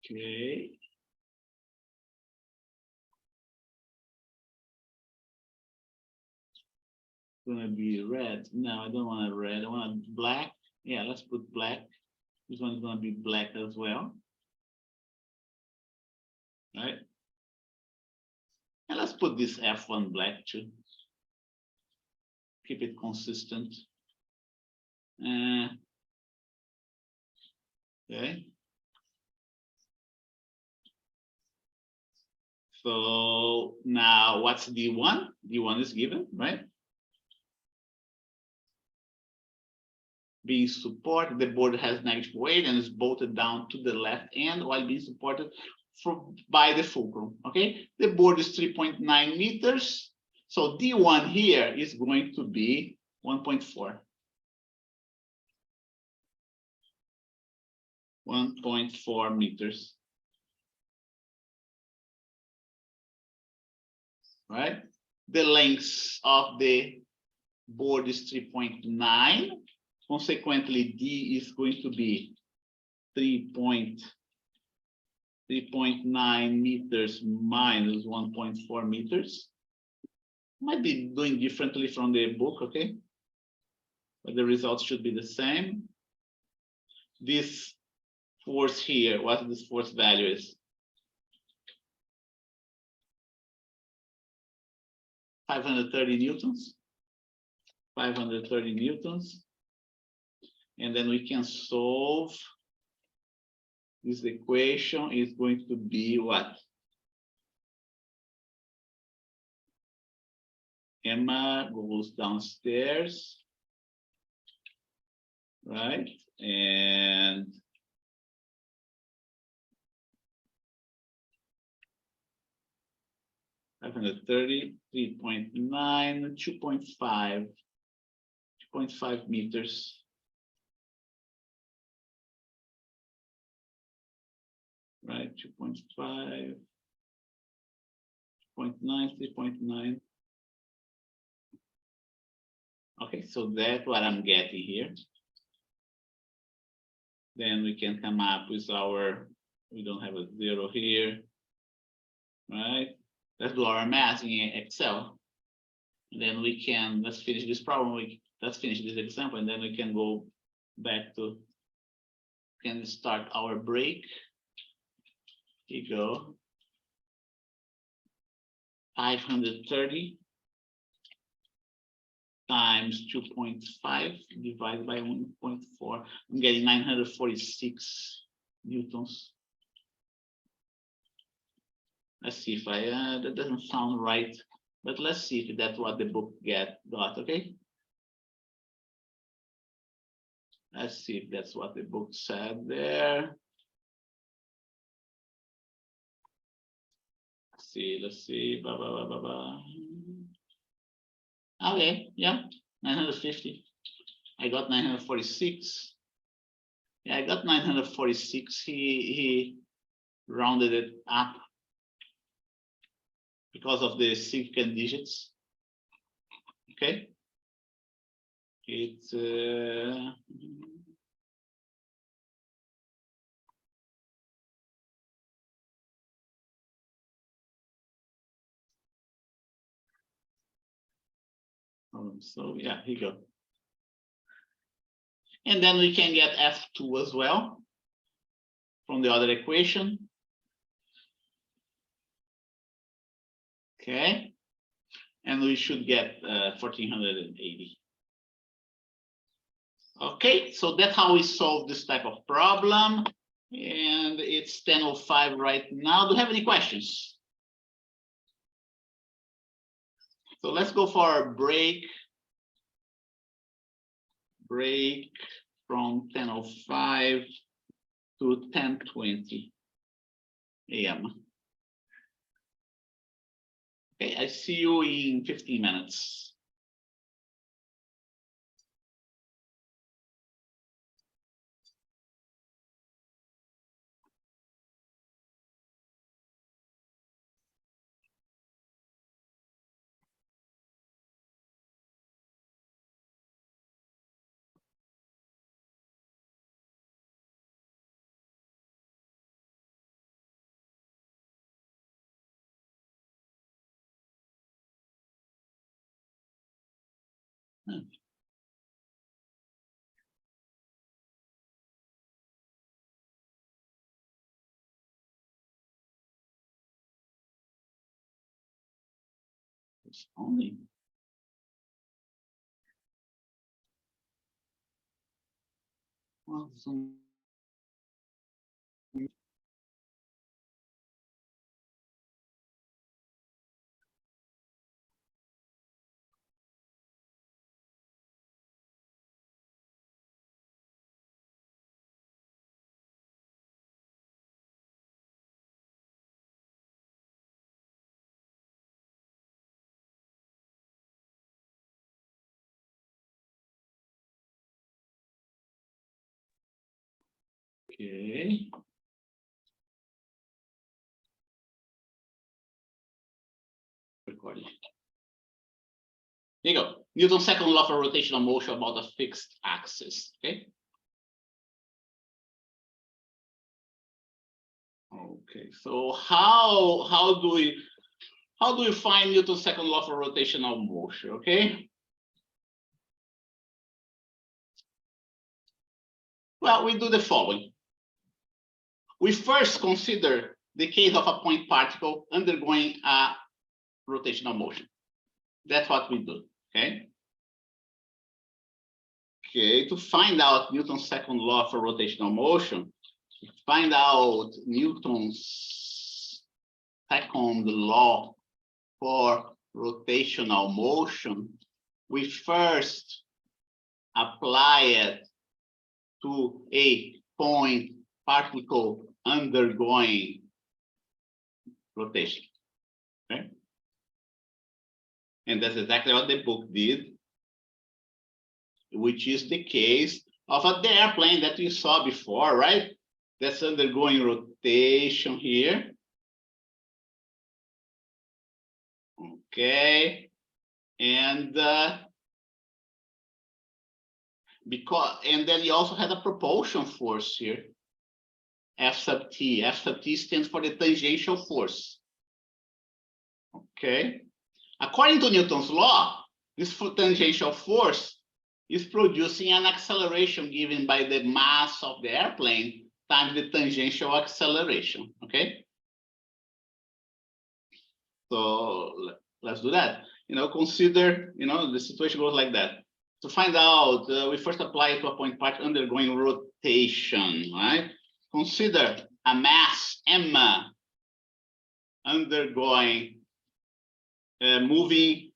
Okay. Gonna be red. No, I don't want a red. I want black. Yeah, let's put black. This one's gonna be black as well. Right? And let's put this F1 black too. Keep it consistent. Okay. So now what's D1? D1 is given, right? Being supported, the board has negative weight and is bolted down to the left end while being supported by the fulcrum. Okay, the board is 3.9 meters. So D1 here is going to be 1.4. 1.4 meters. Right? The length of the board is 3.9. Consequently, D is going to be 3.9 meters minus 1.4 meters. Might be doing differently from the book, okay? But the results should be the same. This force here, what this force value is? 530 newtons. 530 newtons. And then we can solve this equation is going to be what? Emma goes downstairs. right? And $530, 3.9, 2.5 meters. Right, 2.5, 0.9, 3.9. Okay, so that's what I'm getting here. Then we can come up with our, we don't have a zero here, right? Let's do our math in Excel. And then we can, let's finish this problem. Let's finish this example, and then we can go back to, can start our break. Here you go. 530 times 2.5 divided by 1.4. I'm getting 946 newtons. Let's see if I, that doesn't sound right, but let's see if that's what the book got, okay? Let's see if that's what the book said there. Let's see, blah, blah, blah, blah, blah. Okay, yeah, 950. I got 946. Yeah, I got 946. He rounded it up because of the significant digits. Okay. It's so yeah, here you go. And then we can get F2 as well from the other equation. Okay. And we should get 1480. Okay, so that's how we solve this type of problem. And it's 10:05 right now. Do you have any questions? So let's go for a break. Break from 10:05 to 10:20 a.m. Okay, I see you in 15 minutes. It's only. Well, okay. Recording. Here you go. Newton's second law for rotational motion about a fixed axis. Okay. Okay. So how do we find Newton's second law for rotational motion? Okay. Well, we do the following. We first consider the case of a point particle undergoing a rotational motion. That's what we do. Okay. Okay, to find out Newton's second law for rotational motion, find out Newton's second law for rotational motion, we first apply it to a point particle undergoing rotation. Okay? And that's exactly what the book did, which is the case of the airplane that we saw before, right? That's undergoing rotation here. Okay. And then you also had a propulsion force here, F sub t. F sub t stands for the tangential force. Okay. According to Newton's law, this tangential force is producing an acceleration given by the mass of the airplane times the tangential acceleration. Okay. So let's do that. Consider, the situation goes like that. To find out, we first apply it to a point part undergoing rotation, right? Consider a mass M undergoing, moving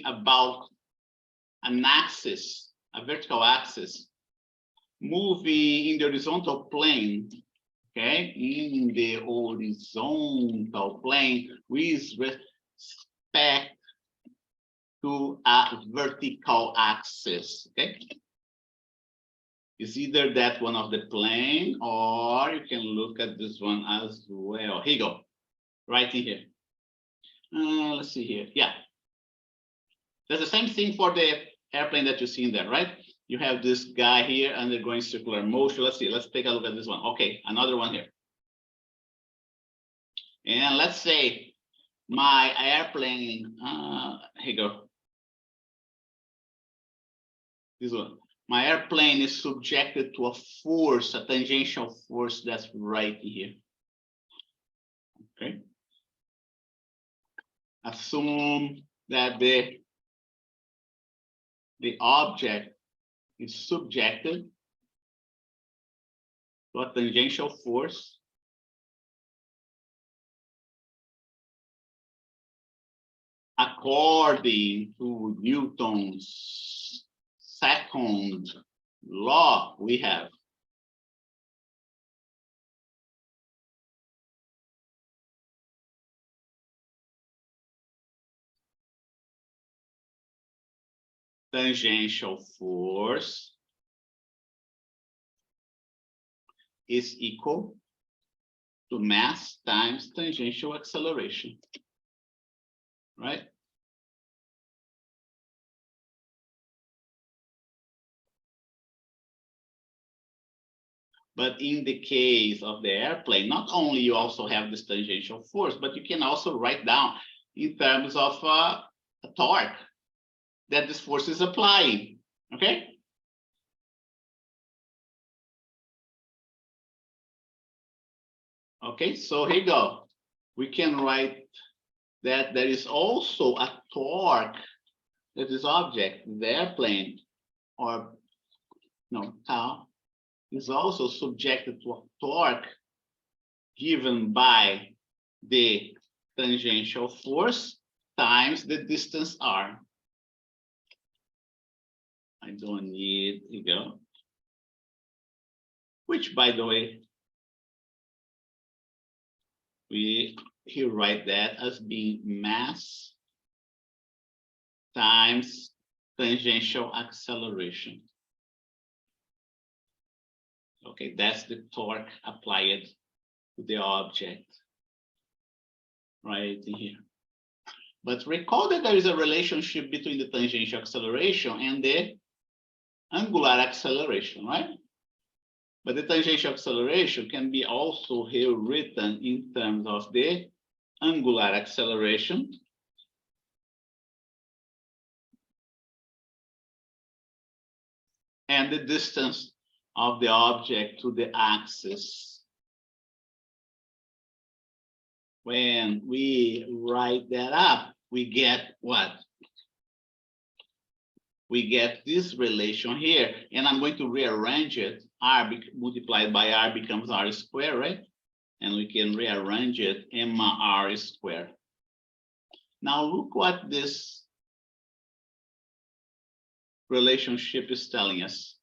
about an axis, a vertical axis, moving in the horizontal plane, okay? In the horizontal plane with respect to a vertical axis, okay? It's either that one of the plane, or you can look at this one as well. Here you go, right in here. Let's see here, yeah. There's the same thing for the airplane that you see in there, right? You have this guy here undergoing circular motion. Let's see, let's take a look at this one. Okay, another one here. And let's say my airplane, here you go. This one. My airplane is subjected to a force, a tangential force that's right here. Okay. Assume that the object is subjected to a tangential force according to Newton's second law. We have tangential force is equal to mass times tangential acceleration, right? But in the case of the airplane, not only you also have this tangential force, but you can also write down in terms of a torque that this force is applying, okay? Okay, so here you go. We can write that there is also a torque that this object, the airplane, or tau, is also subjected to a torque given by the tangential force times the distance r. I don't need, here you go. Which, by the way, we here write that as being mass times tangential acceleration. Okay, that's the torque applied to the object right in here. But recall that there is a relationship between the tangential acceleration and the angular acceleration, right? But the tangential acceleration can be also here written in terms of the angular acceleration and the distance of the object to the axis. When we write that up, we get what? We get this relation here, and I'm going to rearrange it. R multiplied by R becomes R squared, right? And we can rearrange it, MR squared. Now look what this relationship is telling us?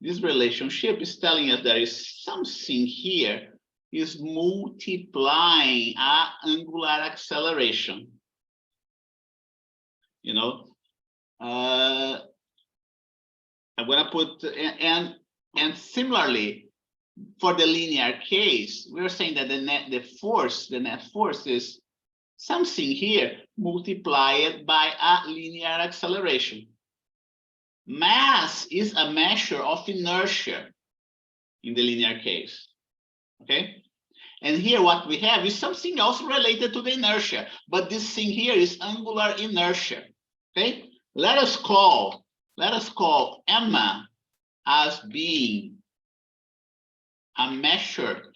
This relationship is telling us there is something here is multiplying our angular acceleration. You know, I'm going to put and similarly for the linear case, we're saying that the net force is something here multiplied by a linear acceleration. Mass is a measure of inertia in the linear case. Okay, and here what we have is something else related to the inertia, but this thing here is angular inertia. Okay, let us call Emma as being a measure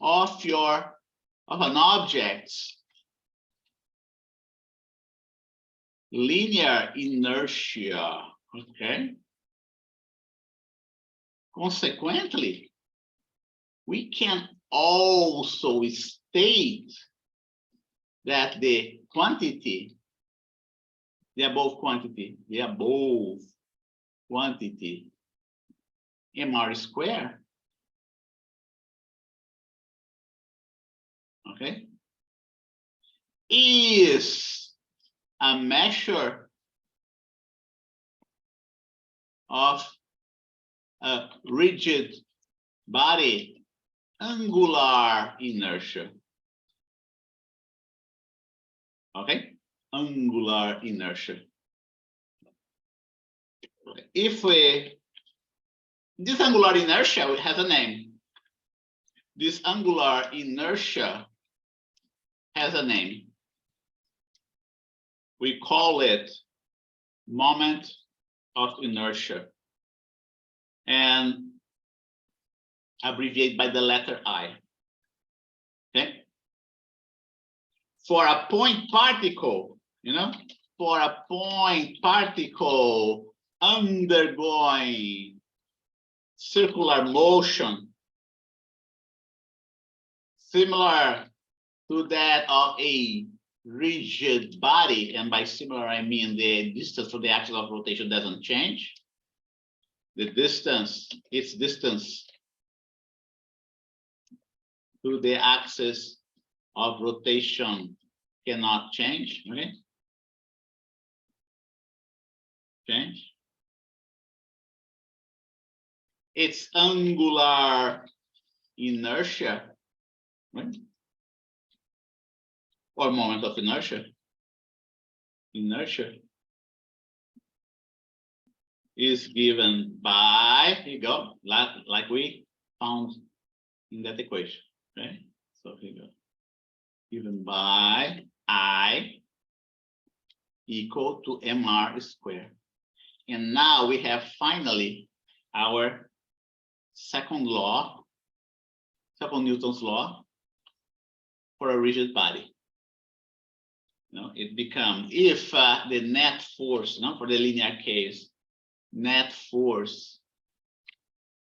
of an object's linear inertia. Okay. Consequently, we can also state that the above quantity, mr squared, okay, is a measure of a rigid body angular inertia. Okay, angular inertia. If this angular inertia has a name, this angular inertia has a name. We call it moment of inertia, and abbreviate by the letter I. Okay. For a point particle, for a point particle undergoing circular motion similar to that of a rigid body, and by similar I mean the distance from the axis of rotation doesn't change. The distance, its distance to the axis of rotation cannot change. Okay. Change. It's angular inertia, right? Or moment of inertia. Inertia is given by, here you go, like we found in that equation. Okay, so here you go. Given by I equal to mr squared. And now we have finally our second Newton's law for a rigid body. It becomes, if the net force, for the linear case, net force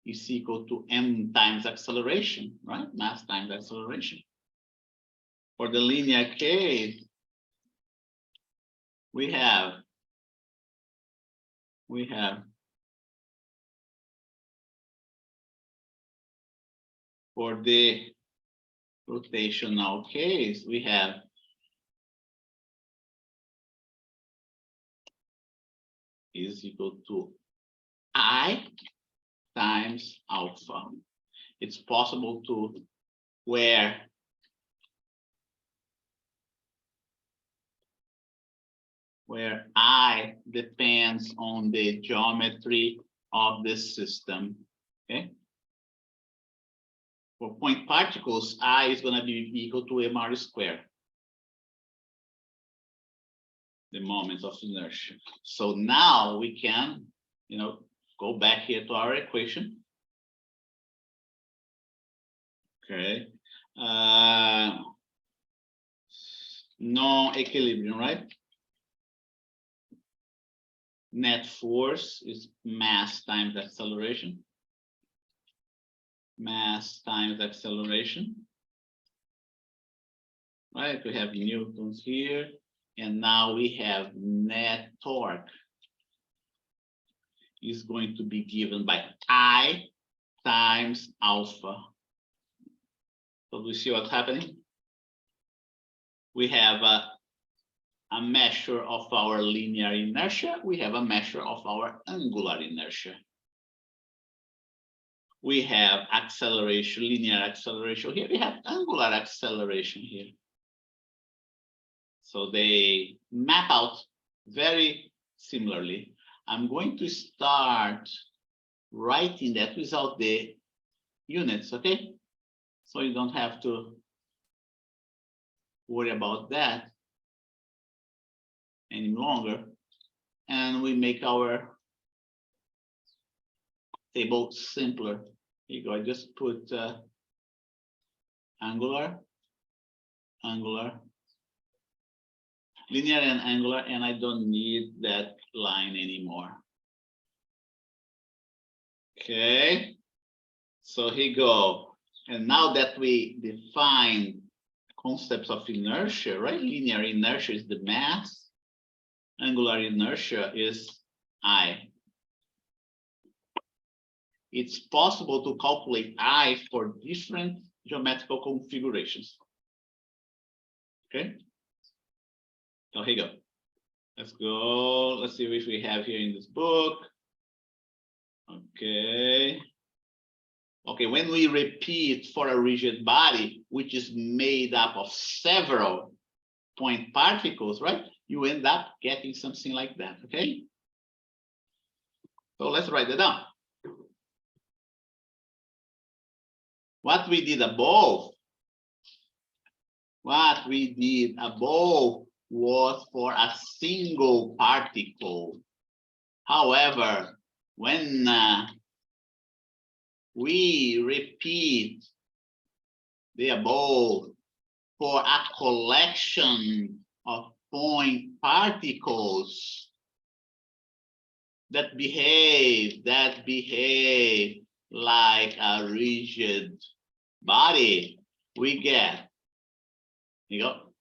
is equal to m times acceleration, right? Mass times acceleration. For the linear case, we have for the rotational case, we have is equal to I times alpha. It's possible to where I depends on the geometry of the system. Okay. For point particles, I is going to be equal to mr squared. The moment of inertia. So now we can, go back here to our equation. Okay. Non-equilibrium, right? Net force is mass times acceleration. Mass times acceleration. Right, we have newtons here, and now we have net torque. is going to be given by I times alpha. So we see what's happening. We have a measure of our linear inertia. We have a measure of our angular inertia. We have acceleration, linear acceleration here. We have angular acceleration here. So they map out very similarly. I'm going to start writing that without the units, okay? So you don't have to worry about that any longer. And we make our table simpler. Here you go, I just put angular, linear and angular, and I don't need that line anymore. Okay, so here you go. And now that we define concepts of inertia, right? Linear inertia is the mass, angular inertia is I. It's possible to calculate I for different geometrical configurations. Okay, so here you go. Let's go. Let's see if we have here in this book. Okay. Okay, when we repeat for a rigid body, which is made up of several point particles, right? You end up getting something like that, okay? So let's write it down. What we did above was for a single particle. However, when we repeat the above for a collection of point particles that behave like a rigid body, we get, you go,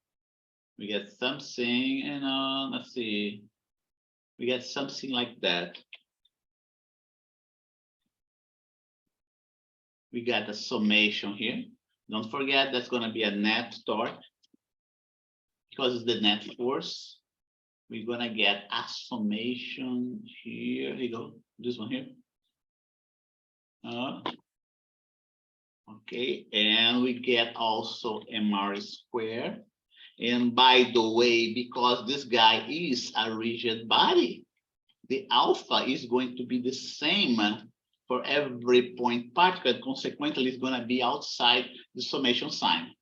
we get something, and let's see, we get something like that. We got a summation here. Don't forget that's going to be a net torque because it's the net force. We're going to get a summation here. Here you go, this one here. Okay, and we get also mr squared. And by the way, because this guy is a rigid body, the alpha is going to be the same for every point particle, and consequently it's going to be outside the summation sign.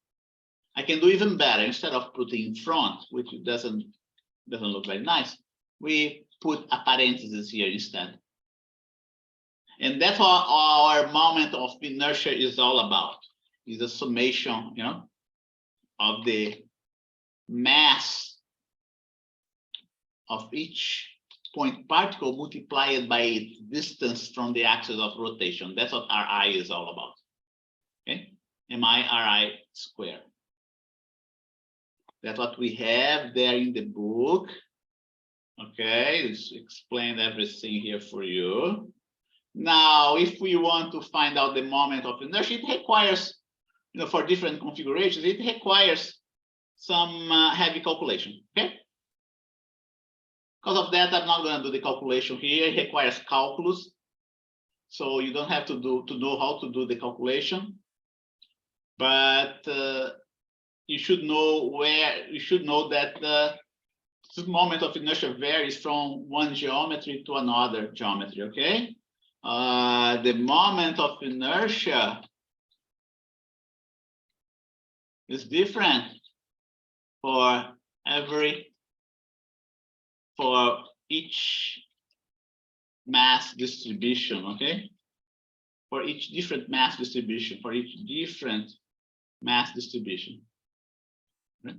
I can do even better. Instead of putting in front, which doesn't look very nice, we put a parenthesis here instead. And that's what our moment of inertia is all about, is a summation, you know, of the mass of each point particle multiplied by its distance from the axis of rotation. That's what Ri is all about. Okay, mi/ri squared. That's what we have there in the book. Okay, it's explained everything here for you. Now, if we want to find out the moment of inertia, it requires, you know, for different configurations, it requires some heavy calculation. Okay. Because of that, I'm not going to do the calculation here. It requires calculus, so you don't have to know how to do the calculation. But you should know that this moment of inertia varies from one geometry to another geometry. Okay, the moment of inertia is different for each mass distribution, okay? For each different mass distribution, Right?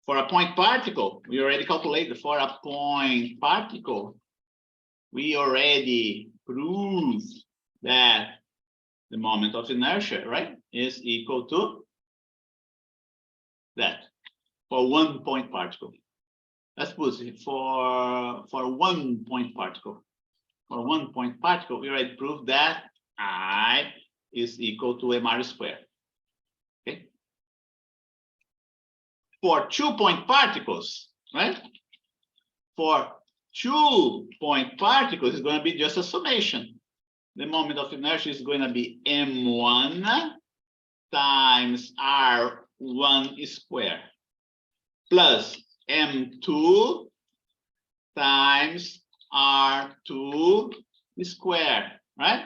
For a point particle, we already calculated. For a point particle, we already proved that the moment of inertia, right, is equal to that for 1 point particle. Let's put it for 1 point particle. For 1 point particle, we already proved that I is equal to mr squared. Okay. For 2 point particles, right? For 2 point particles, it's going to be just a summation. The moment of inertia is going to be m1 times r1 squared plus m2 times r2 squared, right?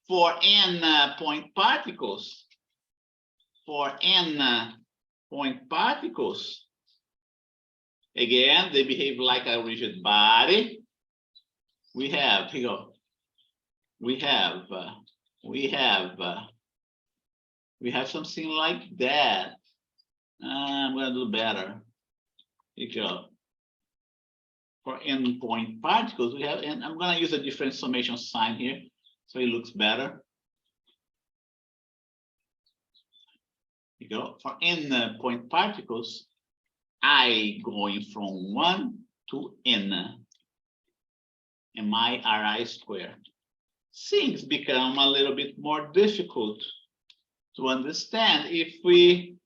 For n point particles, again, they behave like a rigid body. We have, here you go. We have something like that. I'm gonna do better. Here you go. For n point particles, we have, and I'm gonna use a different summation sign here, so it looks better. Here you go. For n point particles, I going from 1 to n, and my ri squared. Things become a little bit more difficult to understand if we,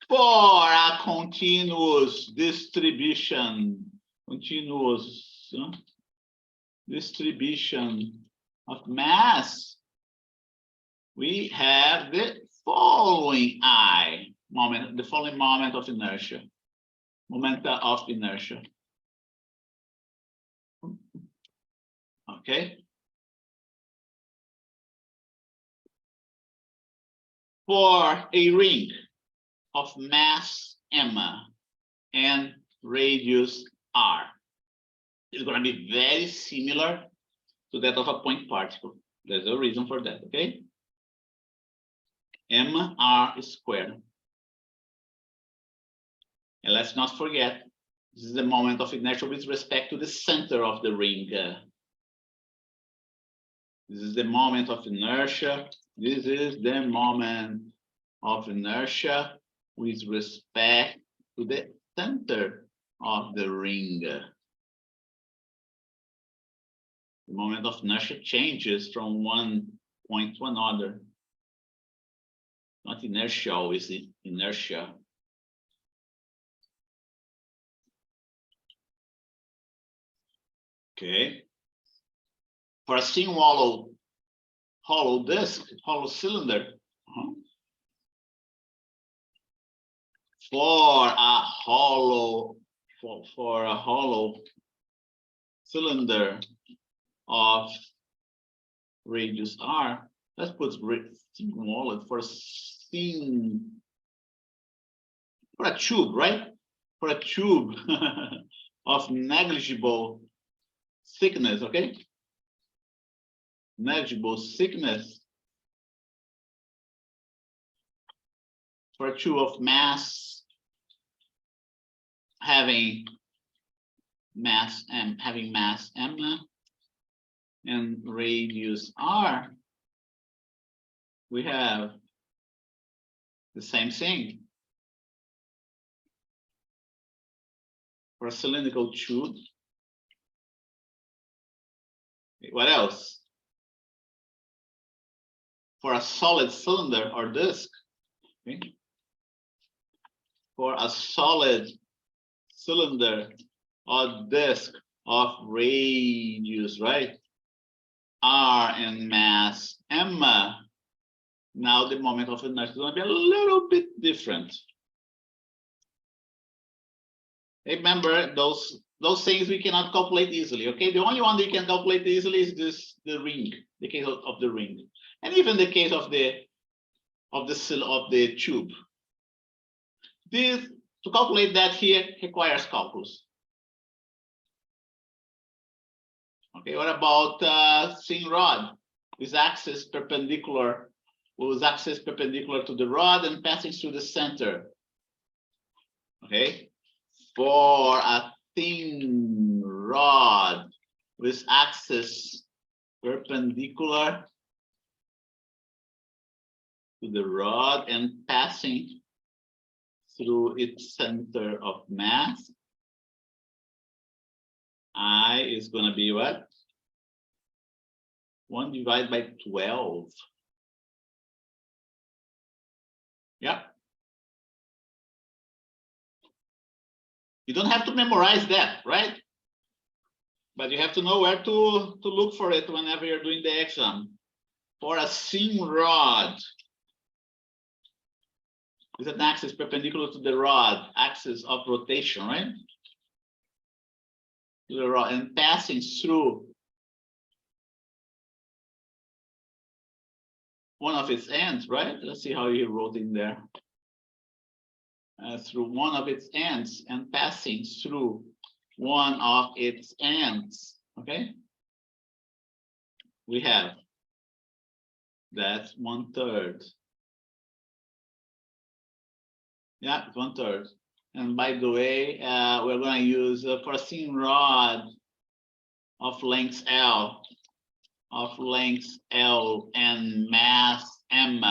for a continuous distribution, distribution of mass, we have the following moment of inertia, momenta of inertia. Okay. For a ring of mass m and radius r, it's going to be very similar to that of a point particle. There's a reason for that, okay? mr squared. And let's not forget, this is the moment of inertia with respect to the center of the ring. This is the moment of inertia. This is the moment of inertia with respect to the center of the ring. The moment of inertia changes from one point to another. Not inertial, is it inertia? Okay. For a thin hollow disk, hollow cylinder, for a hollow cylinder of radius r, let's put thin wallet for a tube, right? For a tube of negligible thickness, okay? Negligible thickness. For a tube of mass having mass m and radius r, we have the same thing. For a cylindrical tube, what else? For a solid cylinder or disk, okay? For a solid cylinder or disk of radius, right? R and mass m. Now the moment of inertia is going to be a little bit different. Remember, those things we cannot calculate easily. Okay, the only one that you can calculate easily is the ring, the case of the ring, and even the case of the tube. This, to calculate that here, requires calculus. Okay, what about thin rod with axis perpendicular to the rod and passing through the center? Okay, for a thin rod with axis perpendicular to the rod and passing through its center of mass, I is going to be what? 1 divided by 12. Yeah. You don't have to memorize that, right? But you have to know where to look for it whenever you're doing the exam. For a seam rod, is an axis perpendicular to the rod, axis of rotation, right? To the rod and passing through one of its ends, right? Let's see how he wrote in there. Through one of its ends and passing through one of its ends, okay? We have that's 1/3. Yeah, it's 1/3. And by the way, we're going to use for a seam rod of length L, and mass M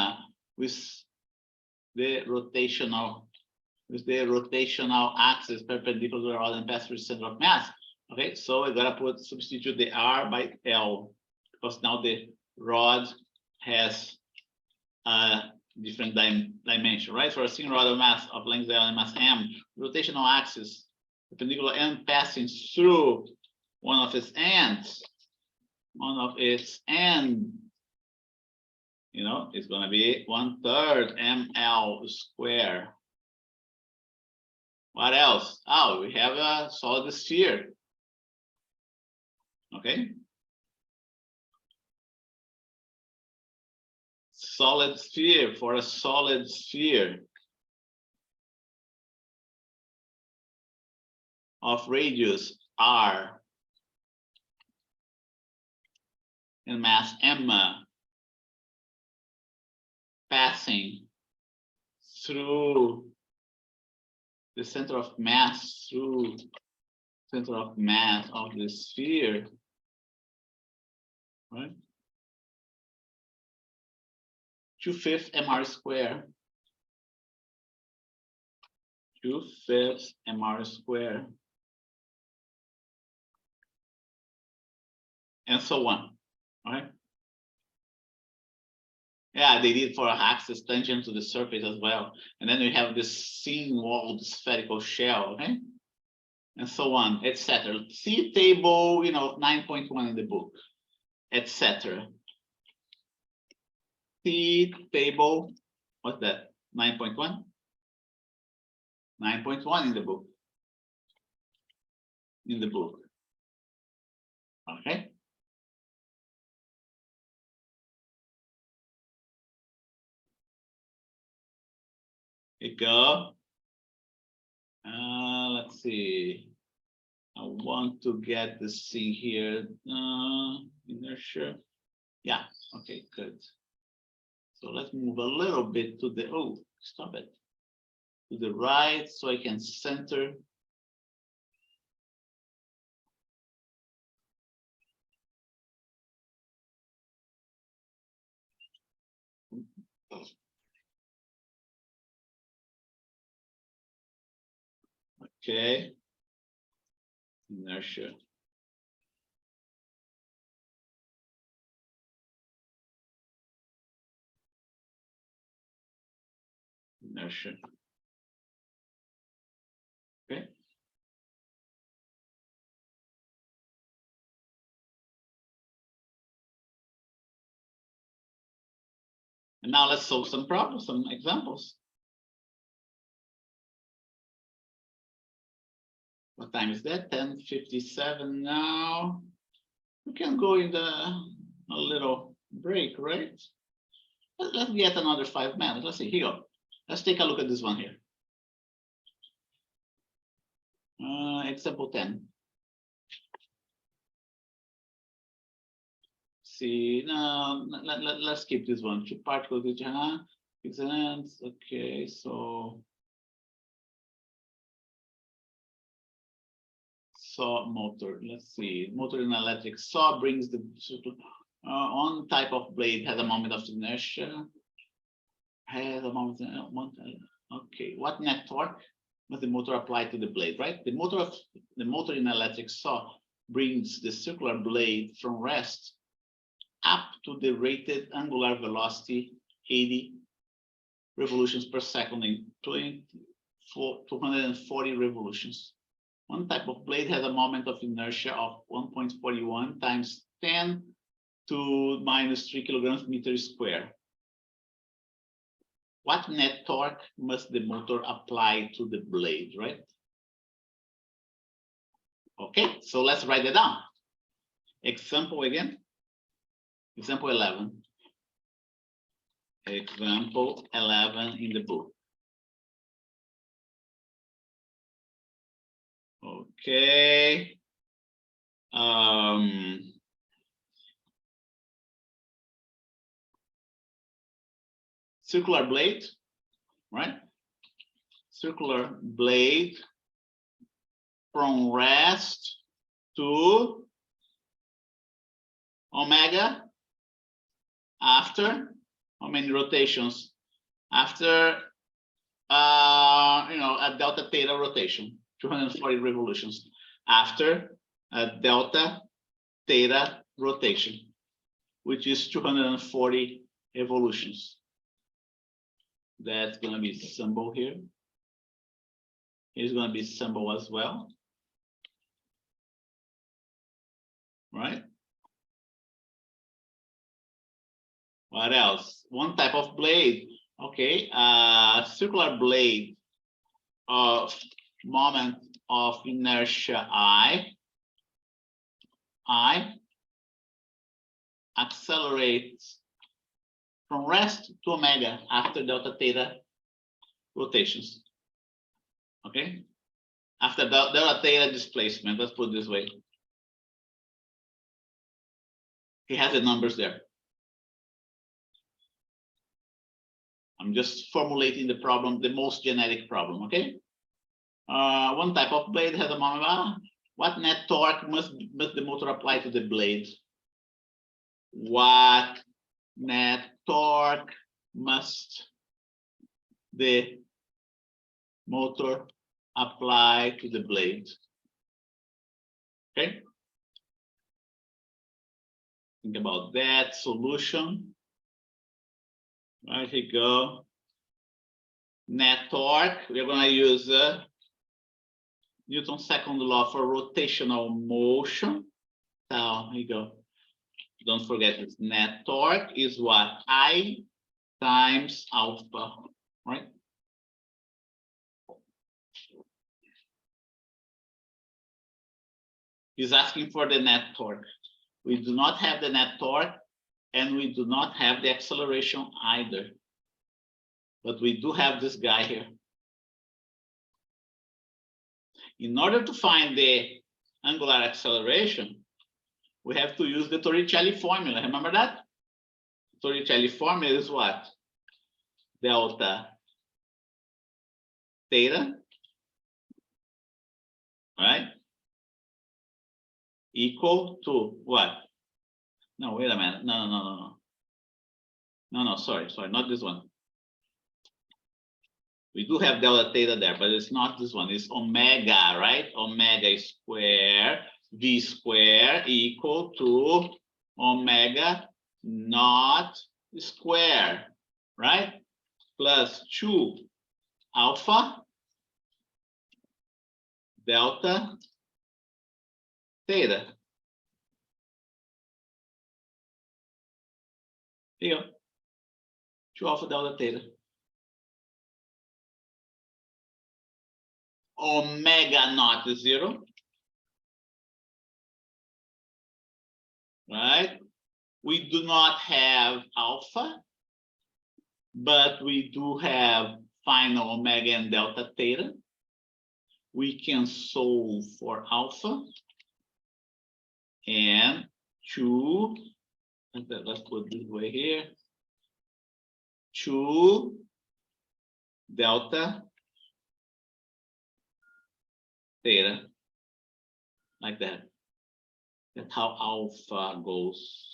with the rotational axis perpendicular to the rod and pass through the center of mass. Okay, so we're gonna substitute the R by L because now the rod has a different dimension, right? For a single rod of mass of length L and mass M, rotational axis perpendicular and passing through one of its ends, you know, it's going to be 1/3 ml square. What else? Oh, we have a solid sphere. Okay. Solid sphere, for a solid sphere of radius R and mass M passing through the center of mass, of the sphere, right? 2/5 mr square. 2/5 mr square. And so on, right? Yeah, they did for an axis tangent to the surface as well. And then we have this seam-walled spherical shell, okay? And so on, etc. See table, you know, 9.1 in the book, etc. See table, what's that? 9.1? 9.1 in the book. Okay. Here you go. Let's see. I want to get this thing here. Inertia. Yeah. Okay. Good. So let's move a little bit to the. Oh, stop it. To the right, so I can center. Okay. Inertia. Inertia. Okay. And now let's solve some problems, some examples. What time is that? 10:57 now. We can go in a little break, right? Let's get another 5 minutes. Let's see. Here you go. Let's take a look at this one here. Example 10. See, now let's skip this one. Two particles each exams. Okay, so saw motor. Let's see. Motor in electric saw brings the on type of blade has a moment of inertia. Has a moment. Okay, what net torque must the motor apply to the blade? Right. The motor in electric saw brings the circular blade from rest up to the rated angular velocity 80 revolutions per second in 240 revolutions. One type of blade has a moment of inertia of 1.41 times 10 to minus 3 kilograms meter square. What net torque must the motor apply to the blade, right? Okay, so let's write it down. Example again. Example 11. Example 11 in the book. Okay. Circular blade, right? Circular blade from rest to omega after how many rotations? After a delta theta rotation, 240 revolutions after a delta theta rotation, which is 240 evolutions. That's going to be symbol here. Here's going to be symbol as well, right? What else? One type of blade. Okay, circular blade of moment of inertia I accelerates from rest to omega after delta theta rotations. Okay, after delta theta displacement, let's put it this way. He has the numbers there. I'm just formulating the problem, the most generic problem, okay? One type of blade has a moment of what net torque must the motor apply to the blade? What net torque must the motor apply to the blade? Okay. Think about that solution. Right, here we go. Net torque, we're going to use Newton's second law for rotational motion. So here you go. Don't forget this. Net torque is what? I times alpha, right? He's asking for the net torque. We do not have the net torque, and we do not have the acceleration either. But we do have this guy here. In order to find the angular acceleration, we have to use the Torricelli formula. Remember that? Torricelli formula is what? Delta theta, right? Equal to what? No, wait a minute. No, sorry, not this one. We do have delta theta there, but it's not this one. It's omega, right? Omega square, v square equal to omega naught square, right? Plus 2 alpha delta theta. Here you go. 2 alpha delta theta. Omega naught is 0. Right? We do not have alpha, but we do have final omega and delta theta. We can solve for alpha and 2, let's put this way here, 2 delta theta, like that. That's how alpha goes.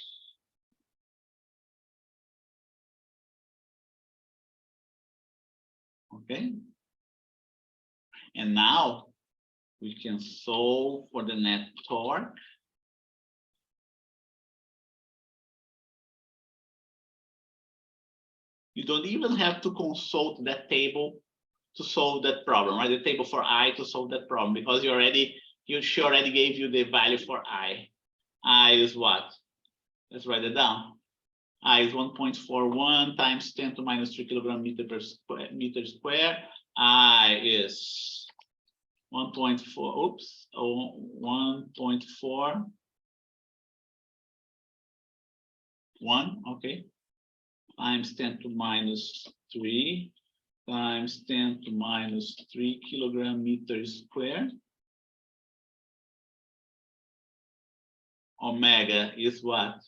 Okay. And now We can solve for the net torque. You don't even have to consult that table to solve that problem, right? The table for I to solve that problem, because she already gave you the value for I. I is what? Let's write it down. I is 1.41 times 10 to minus 3 kilogram meter per meter square. I is 1.4, oops, 1.41, okay, times 10 to minus 3 times 10 to minus 3 kilogram meter square. Omega is what?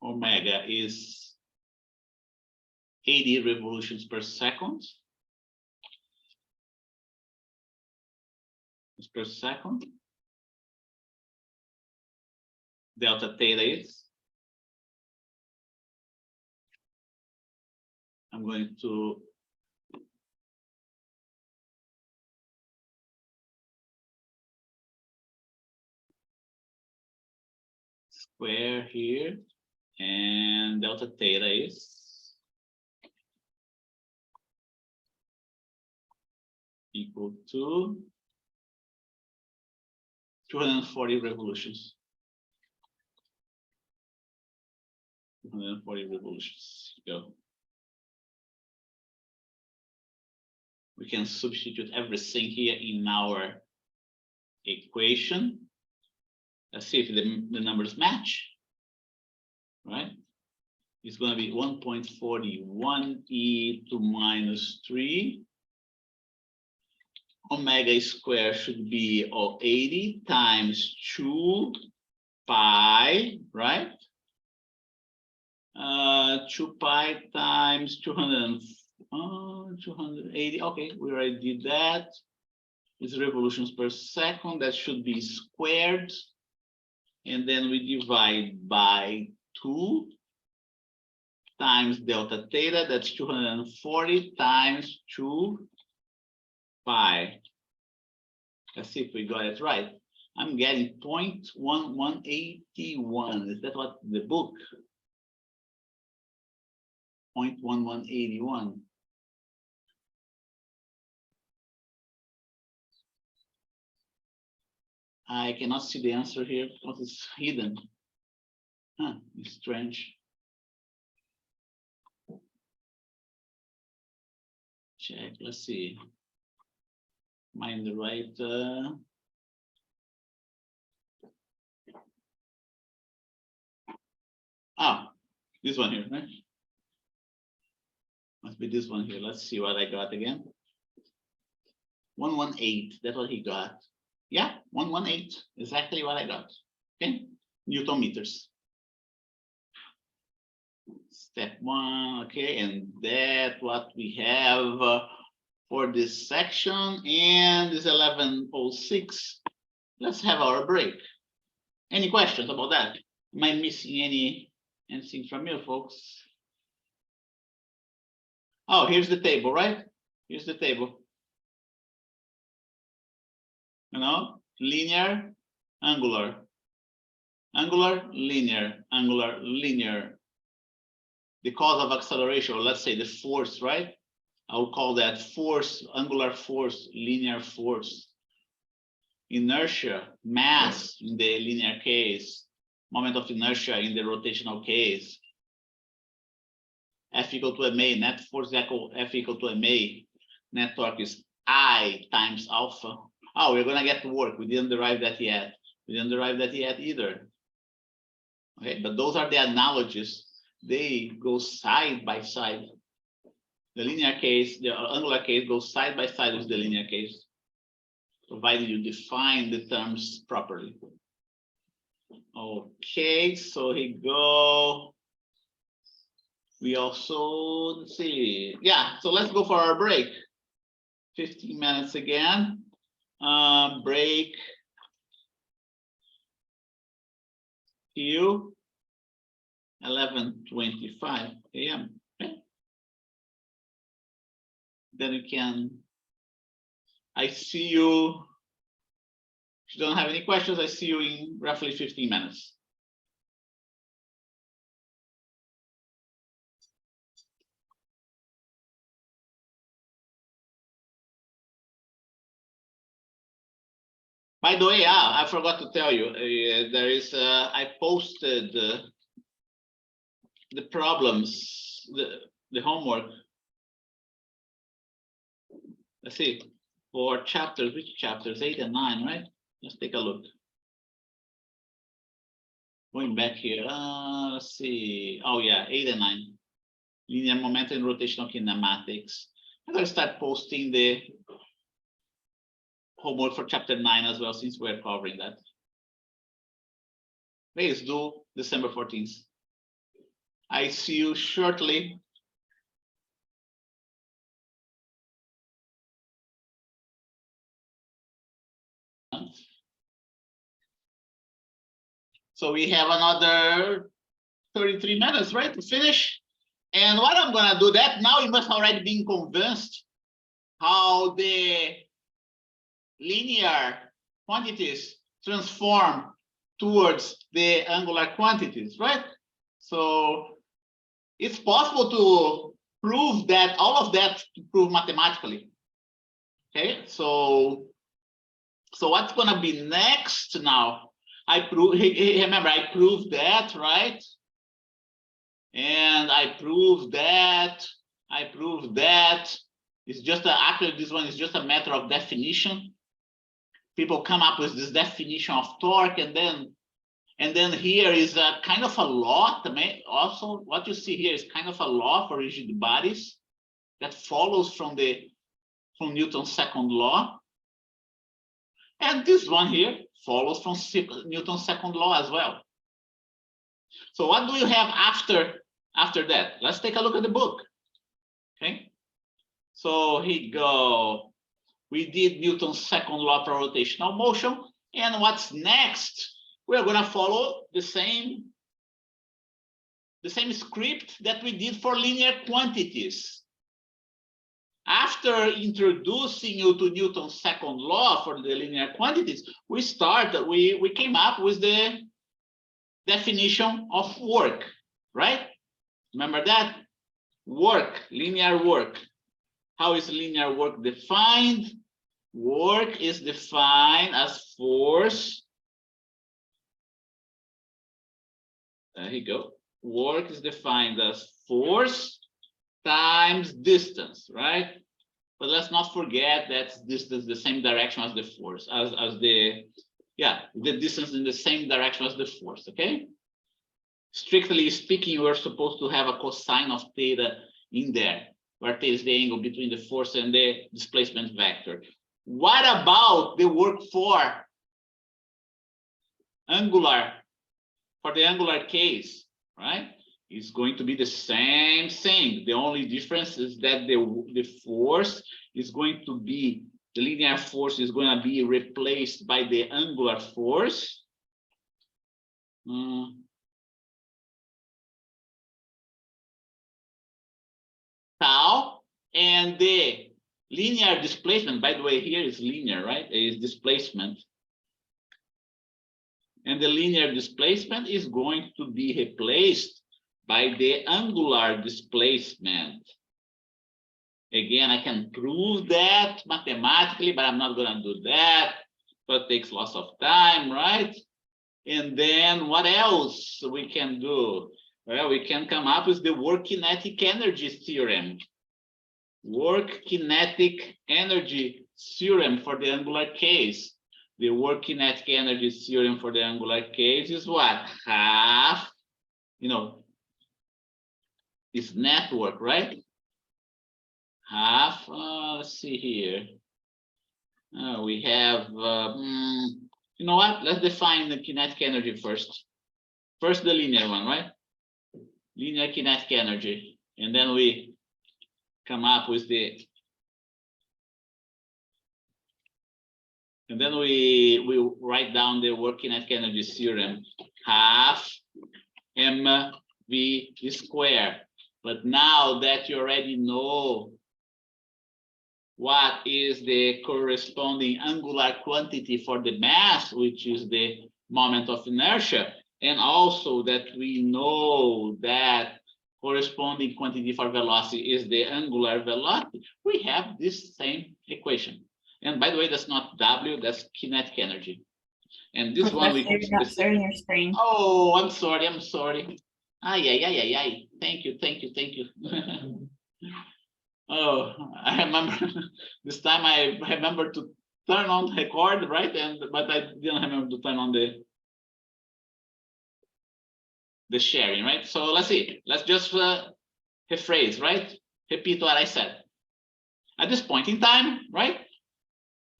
Omega is 80 revolutions per second. Per second. Delta theta is, I'm going to square here, and delta theta is equal to 240 revolutions. 240 revolutions. Go. We can substitute everything here in our equation. Let's see if the numbers match. Right? It's going to be 1.41 e to minus 3. Omega square should be 80 times 2 pi, right? 2 pi times 280. Okay, we already did that. It's revolutions per second. That should be squared. And then we divide by 2 times delta theta. That's 240 times 2 pi. Let's see if we got it right. I'm getting 0.1181. Is that what the book? 0.1181. I cannot see the answer here because it's hidden. Huh, it's strange. Check, let's see. Am I in the right? This one here, right? Must be this one here. Let's see what I got again. 118, that's what he got. Yeah, 118, exactly what I got. Okay, Newton meters. Step 1, okay, and that's what we have for this section, and this 1106. Let's have our break. Any questions about that? Am I missing anything from you folks? Oh, here's the table, right? Here's the table. You know, linear, angular, angular, linear, angular, linear. The cause of acceleration, or let's say the force, right? I will call that force, angular force, linear force. Inertia, mass in the linear case, moment of inertia in the rotational case. F equal to ma, net force equal F equal to ma. Net torque is I times alpha. Oh, we're gonna get to work. We didn't derive that yet. We didn't derive that yet either. Okay, but those are the analogies. They go side by side. The linear case, the angular case goes side by side with the linear case, provided you define the terms properly. Okay, so here we go. We also, let's see. Yeah, so let's go for our break. 15 minutes again. Break till 11:25 a.m. Okay? Then we can. I see you. If you don't have any questions, I see you in roughly 15 minutes. By the way, I forgot to tell you, there is, I posted the problems, the homework. Let's see, for chapters, which chapters, 8 and 9, right? Let's take a look. Going back here, let's see. Oh yeah, 8 and 9. Linear momentum and rotational kinematics. I'm gonna start posting the homework for chapter 9 as well, since we're covering that. Please do December 14th. I see you shortly. So we have another 33 minutes, right, to finish. And what I'm gonna do that now, you must already be convinced how the linear quantities transform towards the angular quantities, right? So it's possible to prove that, all of that to prove mathematically. Okay, so what's gonna be next now? I prove, remember, I proved that, right? And I proved that, It's just actually, this one is just a matter of definition. People come up with this definition of torque, and then here is a kind of a law. Also, what you see here is kind of a law for rigid bodies that follows from Newton's second law. And this one here follows from Newton's second law as well. So what do you have after that? Let's take a look at the book. Okay. So here you go. We did Newton's second law for rotational motion. And what's next? We're going to follow the same script that we did for linear quantities. After introducing you to Newton's second law for the linear quantities, we came up with the definition of work, right? Remember that? Work, linear work. How is linear work defined? Work is defined as force. There you go. Work is defined as force times distance, right? But let's not forget that distance the same direction as the force, the distance in the same direction as the force, okay? Strictly speaking, we're supposed to have a cosine of theta in there, where theta is the angle between the force and the displacement vector. What about the work for the angular case, right? It's going to be the same thing. The only difference is that the force is going to be, the linear force is going to be replaced by the angular force. Tau, and the linear displacement, by the way, here is linear, right? It is displacement. And the linear displacement is going to be replaced by the angular displacement. Again, I can prove that mathematically, but I'm not going to do that. But it takes lots of time, right? And then what else we can do? Well, we can come up with the work kinetic energy theorem. Work kinetic energy theorem for the angular case. The work kinetic energy theorem for the angular case is what? Half, is network, right? Half, let's see here. We have, you know what? Let's define the kinetic energy first. First, the linear one, right? Linear kinetic energy. And then we come up with the And then we write down the work kinetic energy theorem, half mv squared. But now that you already know what is the corresponding angular quantity for the mass, which is the moment of inertia, and also that we know that corresponding quantity for velocity is the angular velocity, we have this same equation. And by the way, that's not W, that's kinetic energy. And this one we Professor, you're not sharing your screen. Oh, I'm sorry. Ay. Thank you. Oh, I remember this time I remember to turn on record, right? But I didn't remember to turn on the sharing, right? So let's see. Let's just rephrase, right? Repeat what I said. At this point in time, right?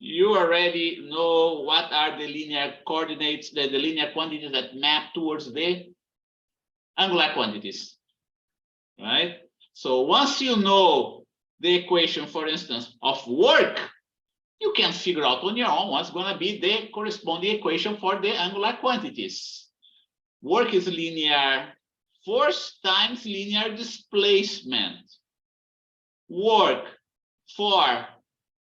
You already know what are the linear coordinates, the linear quantities that map towards the angular quantities, right? So once you know the equation, for instance, of work, you can figure out on your own what's going to be the corresponding equation for the angular quantities. Work is linear force times linear displacement. Work for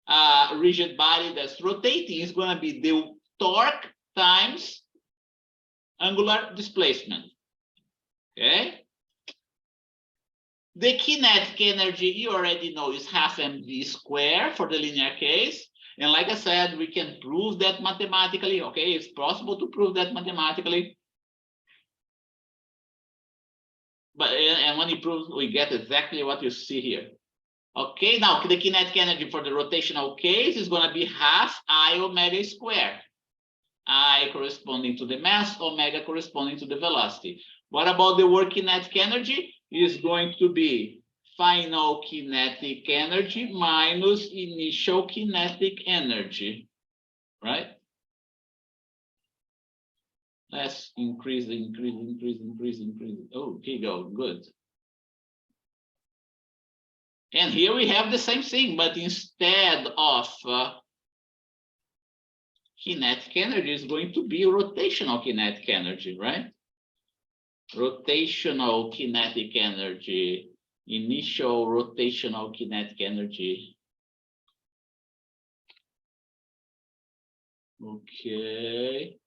a rigid body that's rotating is going to be the torque times angular displacement. Okay. The kinetic energy you already know is half mv squared for the linear case. And like I said, we can prove that mathematically. Okay, it's possible to prove that mathematically. But and when you prove, we get exactly what you see here. Okay, now the kinetic energy for the rotational case is going to be half I omega squared. I corresponding to the mass, omega corresponding to the velocity. What about the work kinetic energy? Is going to be final kinetic energy minus initial kinetic energy, right? Let's increase. Oh, okay, go, good. And here we have the same thing, but instead of kinetic energy, is going to be rotational kinetic energy, right? Rotational kinetic energy, initial rotational kinetic energy. Okay.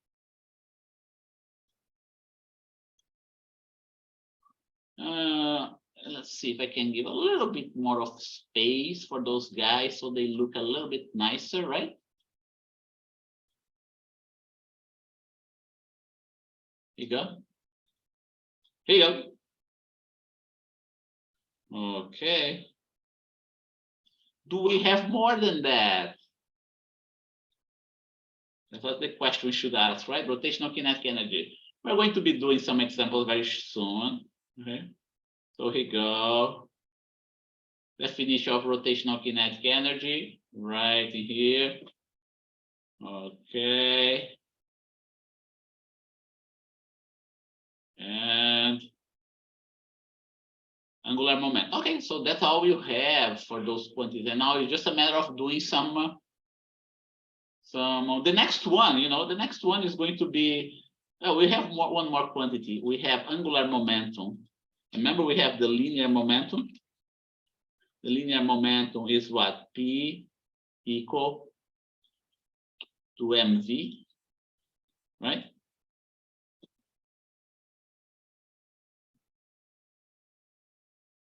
Let's see if I can give a little bit more of space for those guys so they look a little bit nicer, right? Here you go. Here you go. Okay. Do we have more than that? That's what the question we should ask, right? Rotational kinetic energy. We're going to be doing some examples very soon. Okay. So here you go. Definition of rotational kinetic energy, right in here. Okay. And angular moment. Okay, so that's all you have for those quantities. And now it's just a matter of doing some the next one, the next one is going to be, we have one more quantity. We have angular momentum. Remember, we have the linear momentum. The linear momentum is what? P equal to mv, right?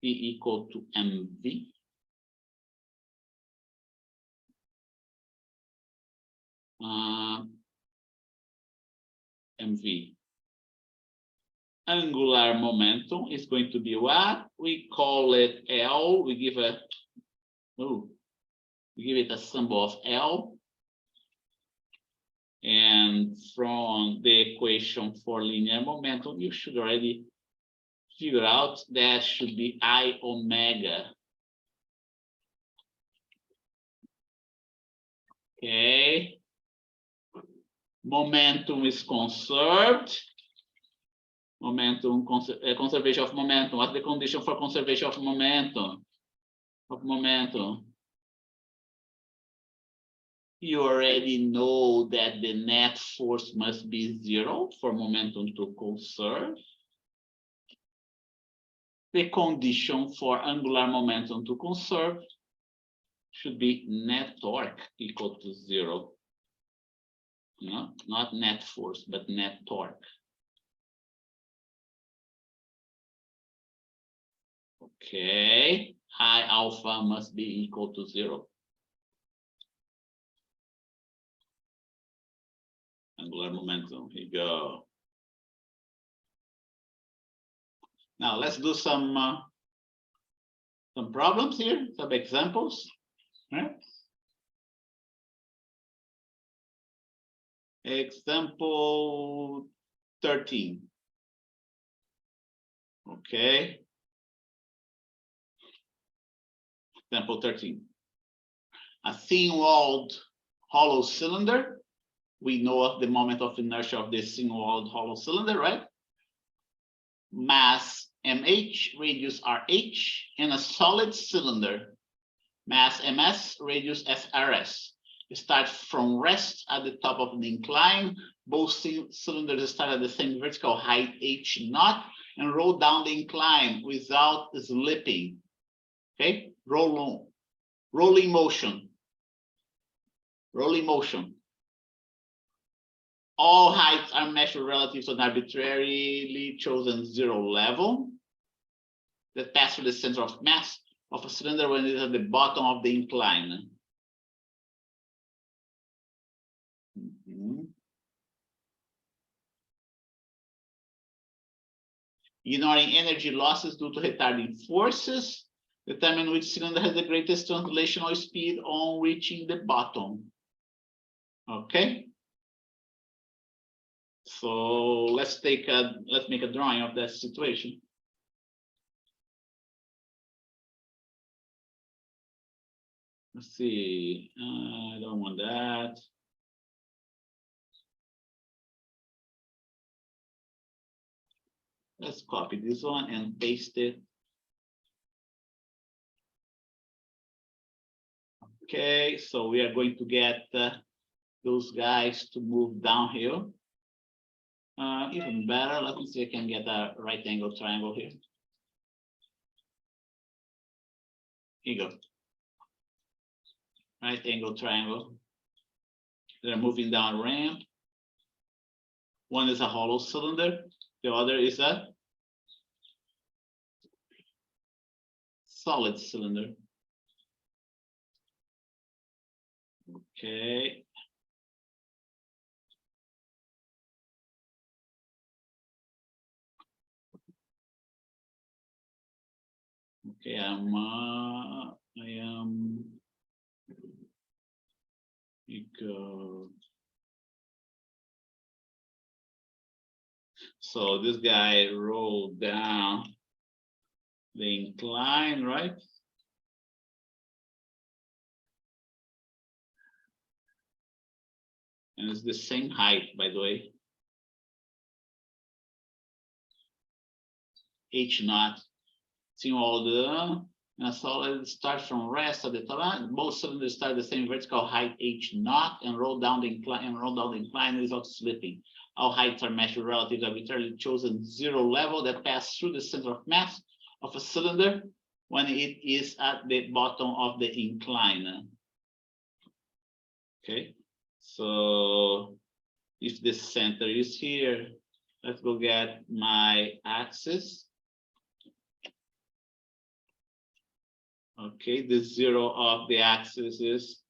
P equal to mv. mv. Angular momentum is going to be what? We call it L. We give it a symbol of L. And from the equation for linear momentum, you should already figure out that should be I omega. Okay. Momentum is conserved. Momentum, conservation of momentum. What's the condition for conservation of momentum? You already know that the net force must be 0 for momentum to conserve. The condition for angular momentum to conserve should be net torque equal to 0. No, not net force, but net torque. Okay, high alpha must be equal to 0. Angular momentum, here you go. Now let's do some problems here, some examples. Right? Example 13. Okay. Example 13. A thin-walled hollow cylinder. We know of the moment of inertia of this thin-walled hollow cylinder, right? Mass mh, radius rh, and a solid cylinder. Mass ms, radius srs. Start from rest at the top of the incline. Both cylinders start at the same vertical height h naught and roll down the incline without slipping. Okay, rolling motion. Rolling motion. All heights are measured relative to an arbitrarily chosen 0 level that pass through the center of mass of a cylinder when it is at the bottom of the incline. Ignoring energy losses due to retarding forces, determine which cylinder has the greatest translational speed on reaching the bottom. Okay. So let's make a drawing of that situation. Let's see. I don't want that. Let's copy this one and paste it. Okay, so we are going to get those guys to move downhill. Even better, let me see if I can get a right angle triangle here. Here you go. Right angle triangle. They're moving down ramp. One is a hollow cylinder. The other is a solid cylinder. Okay. Okay, I am. Go. So this guy rolled down the incline, right? And it's the same height, by the way. H naught. See all the and a solid starts from rest at the top. Both cylinders start the same vertical height H naught and roll down the incline without slipping. All heights are measured relative to a arbitrarily chosen 0 level that pass through the center of mass of a cylinder when it is at the bottom of the incline. Okay, so if the center is here, let's go get my axis. Okay, the 0 of the axis is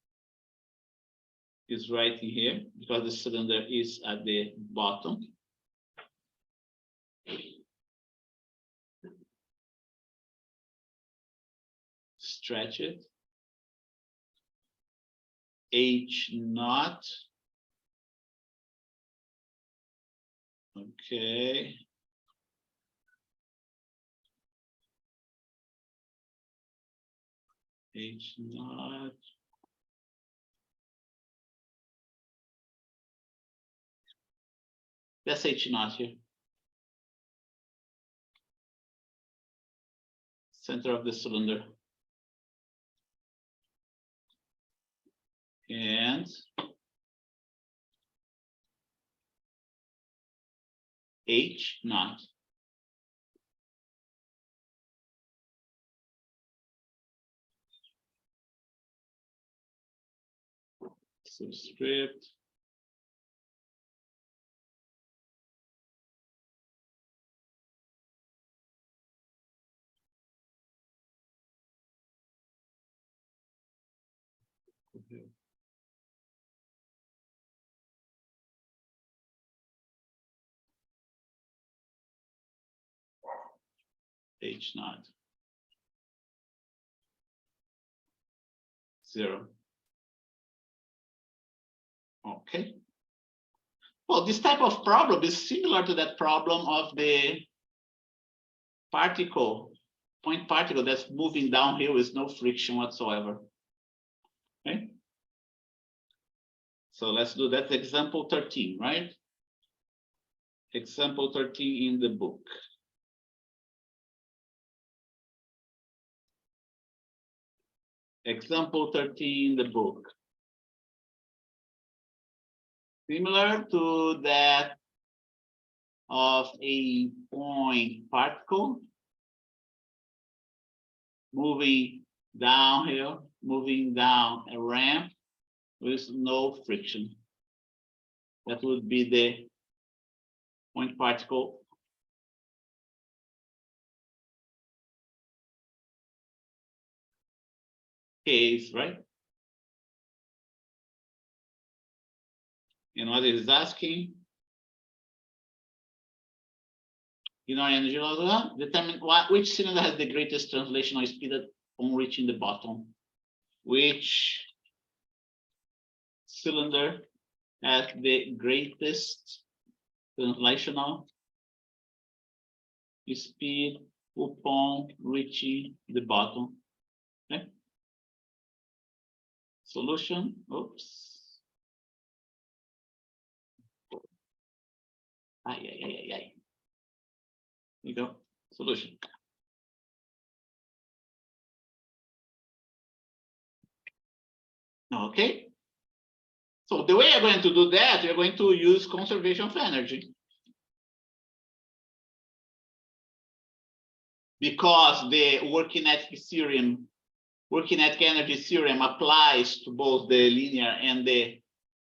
right in here because the cylinder is at the bottom. Stretch it. H naught. Okay. H naught. That's H naught here. Center of the cylinder. and H naught. Subscript H naught 0. Okay. Well, this type of problem is similar to that problem of the particle, point particle that's moving downhill with no friction whatsoever. Okay. So let's do that. Example 13, right? Example 13 in the book. Example 13 in the book. Similar to that of a point particle moving downhill, moving down a ramp with no friction. That would be the point particle case, right? And what it is asking, energy law, determine which cylinder has the greatest translational speed upon reaching the bottom. Which cylinder has the greatest translational speed upon reaching the bottom? Okay. Solution. Oops. Here you go. Solution. Okay. So the way you're going to do that, you're going to use conservation of energy. Because the working kinetic energy theorem applies to both the linear and the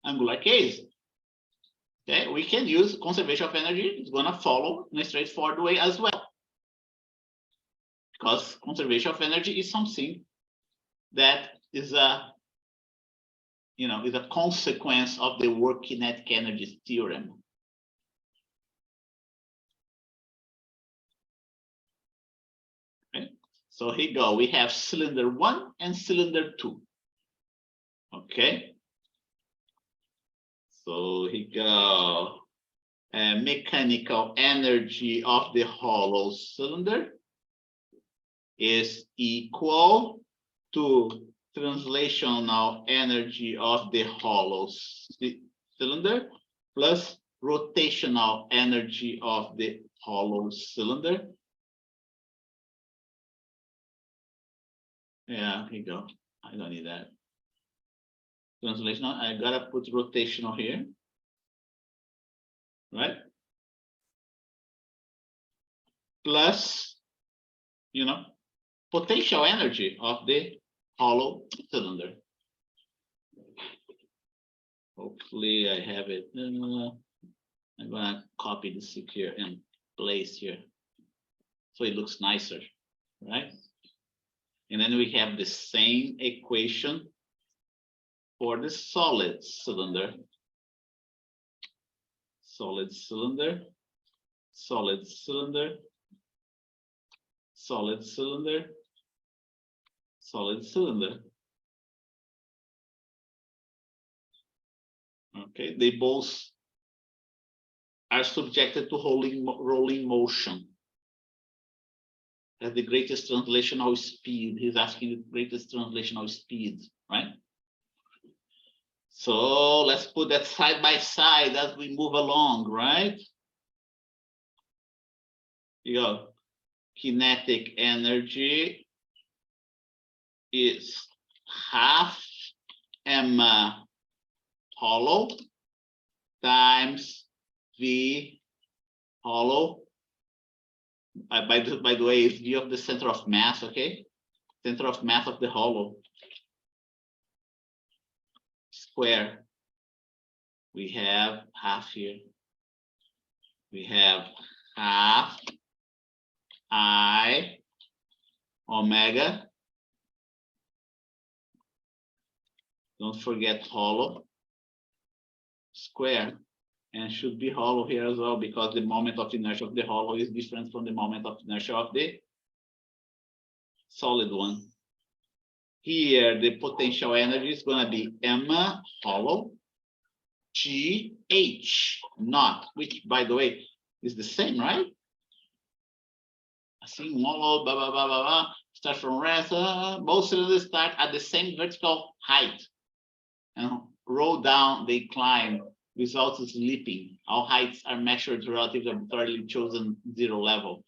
angular case. Okay, we can use conservation of energy. It's going to follow in a straightforward way as well. Because conservation of energy is something that is a consequence of the working kinetic energy theorem. Okay. So here you go. We have cylinder 1 and cylinder 2. Okay. So here you go. Mechanical energy of the hollow cylinder is equal to translational energy of the hollow cylinder plus rotational energy of the hollow cylinder. Yeah, here you go. I don't need that. Translational, I gotta put rotational here, right? Plus, potential energy of the hollow cylinder. Hopefully I have it. I'm gonna copy this here and place here so it looks nicer, right? And then we have the same equation for the solid cylinder. Solid cylinder, solid cylinder, solid cylinder, solid cylinder. Okay, they both are subjected to rolling motion. At the greatest translational speed, he's asking the greatest translational speed, right? So let's put that side by side as we move along, right? You go. Kinetic energy is half M hollow times V hollow. By the way, it's V of the center of mass, okay? Center of mass of the hollow square. We have half here. We have half I omega. Don't forget hollow square, and should be hollow here as well, because the moment of inertia of the hollow is different from the moment of inertia of the solid one. Here, the potential energy is going to be M hollow GH naught, which, by the way, is the same, right? I see hollow, blah, blah, blah, blah, blah. Start from rest. Both cylinders start at the same vertical height and roll down, they climb without slipping. All heights are measured relative to the arbitrarily chosen zero level.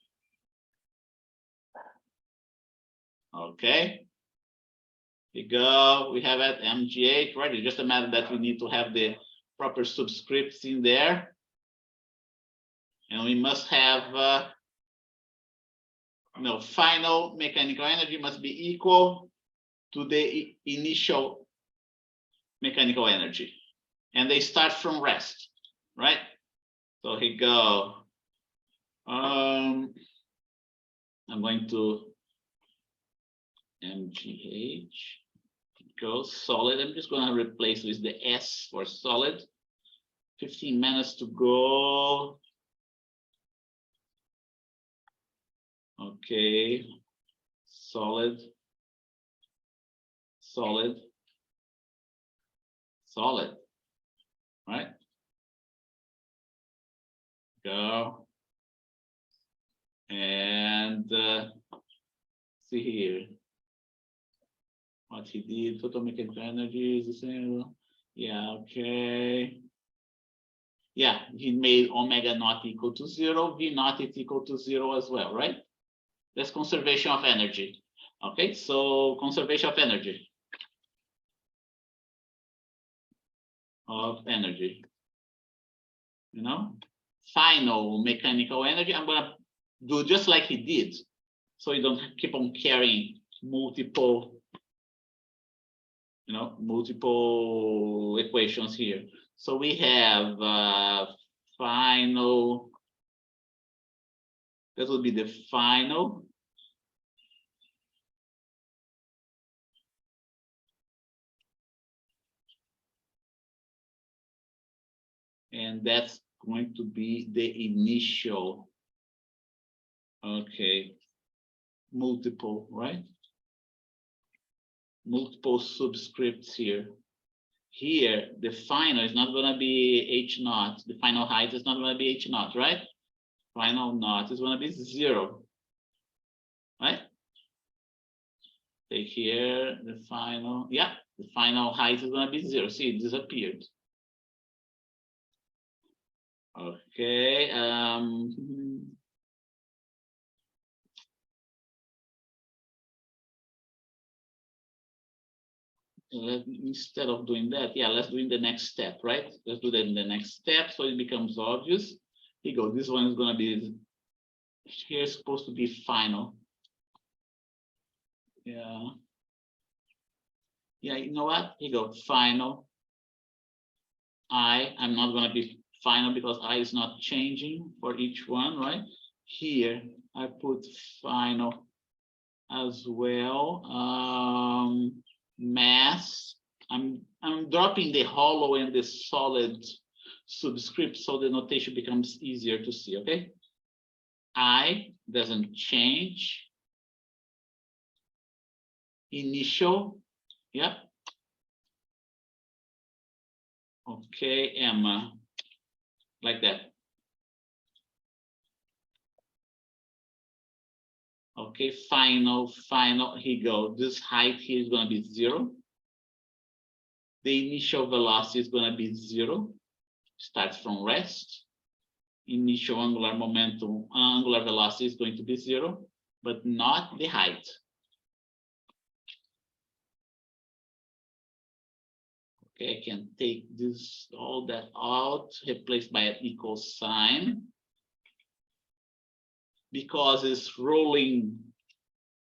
Okay. Here you go. We have it MGH, right? It's just a matter that we need to have the proper subscripts in there. And we must have final mechanical energy must be equal to the initial mechanical energy. And they start from rest, right? So here you go. I'm going to MGH. Go solid. I'm just going to replace with the S for solid. 15 minutes to go. Okay. Solid. Solid. Solid. Right? Go. And see here. What he did, total mechanical energy is the same. Yeah, okay. Yeah, he made omega not equal to 0, V naught is equal to 0 as well, right? That's conservation of energy. Okay, so conservation of energy. You know, final mechanical energy. I'm gonna do just like he did, so you don't keep on carrying multiple multiple equations here. So we have final, that will be the final. And that's going to be the initial, okay, multiple, right? Multiple subscripts here. Here, the final is not going to be H naught. The final height is not going to be H naught, right? Final naught is going to be 0, right? Take here the final, yeah, the final height is going to be 0. See, it disappeared. Okay. Instead of doing that, yeah, let's do in the next step, right? Let's do that in the next step so it becomes obvious. Here you go. This one is going to be here, supposed to be final. Yeah. Yeah, you know what? Here you go. Final. I'm not going to be final because I is not changing for each one, right? Here I put final as well. Mass. I'm dropping the hollow and the solid subscript so the notation becomes easier to see. Okay. I doesn't change. Initial. Yeah. Okay, Emma, like that. Okay, final, here you go. This height here is going to be 0. The initial velocity is going to be 0. Starts from rest. Initial angular momentum, angular velocity is going to be 0, but not the height. Okay, I can take this, all that out, replaced by an equal sign. Because it's rolling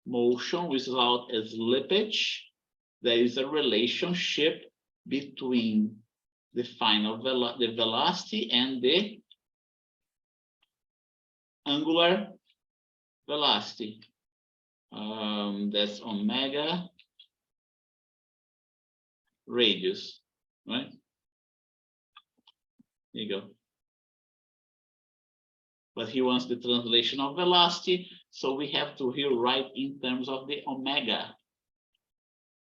motion without a slippage, there is a relationship between the final the velocity and the angular velocity. That's omega radius, right? There you go. But he wants the translation of velocity, so we have to here write in terms of the omega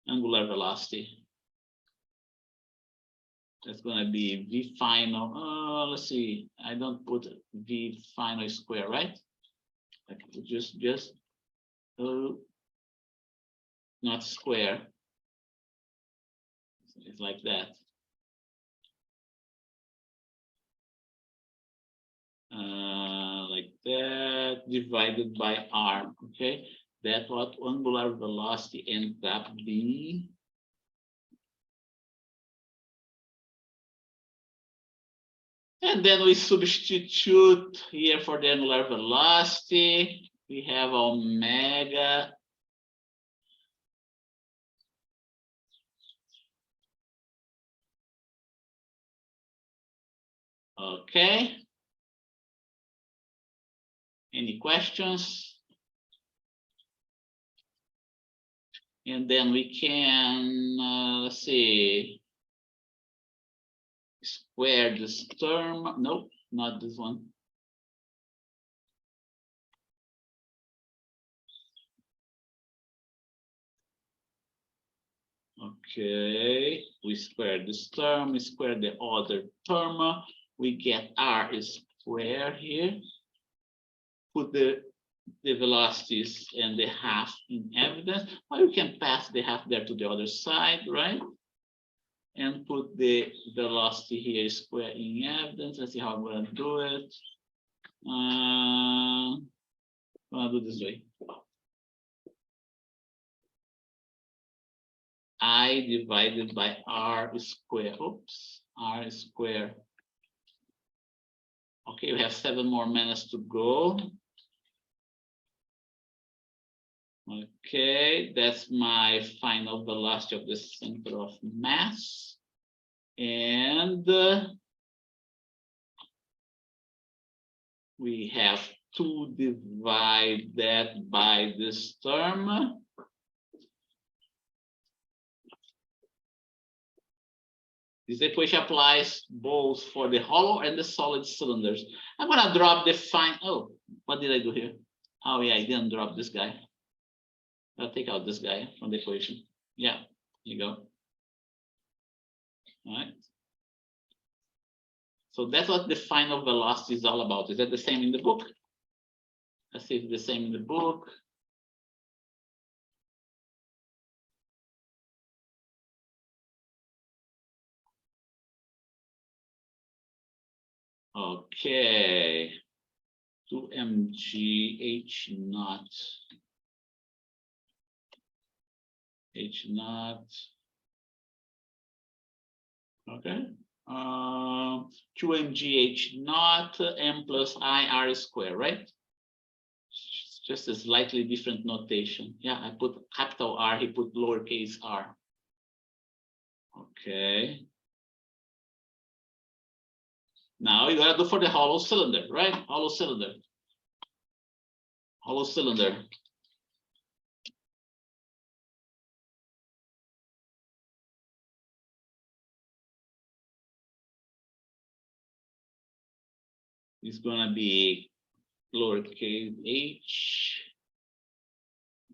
angular velocity. That's going to be v final. Let's see. I don't put v final square, right? Like just not square. It's like that. Like that, divided by r. Okay, that's what angular velocity ends up being. And then we substitute here for the angular velocity. We have omega okay. Any questions? And then we can, let's see, square this term. Nope, not this one. Okay, we square this term, we square the other term. We get r is square here. Put the velocities and the half in evidence, or you can pass the half there to the other side, right? And put the velocity here square in evidence. Let's see how I'm going to do it. I'm going to do this way. I divided by r square. Oops, r square. Okay, we have 7 more minutes to go. Okay, that's my final velocity of the center of mass. And we have to divide that by this term. This equation applies both for the hollow and the solid cylinders. I'm going to drop the oh, what did I do here? Oh, yeah, I didn't drop this guy. I'll take out this guy from the equation. Yeah, here you go. All right. So that's what the final velocity is all about. Is that the same in the book? Let's see if it's the same in the book. Okay. 2mg h naught. H naught. Okay. 2mg h naught m plus I r square, right? Just a slightly different notation. Yeah, I put capital R, he put lowercase r. Okay. Now you gotta do for the hollow cylinder, right? Hollow cylinder. Hollow cylinder. It's gonna be lowercase h,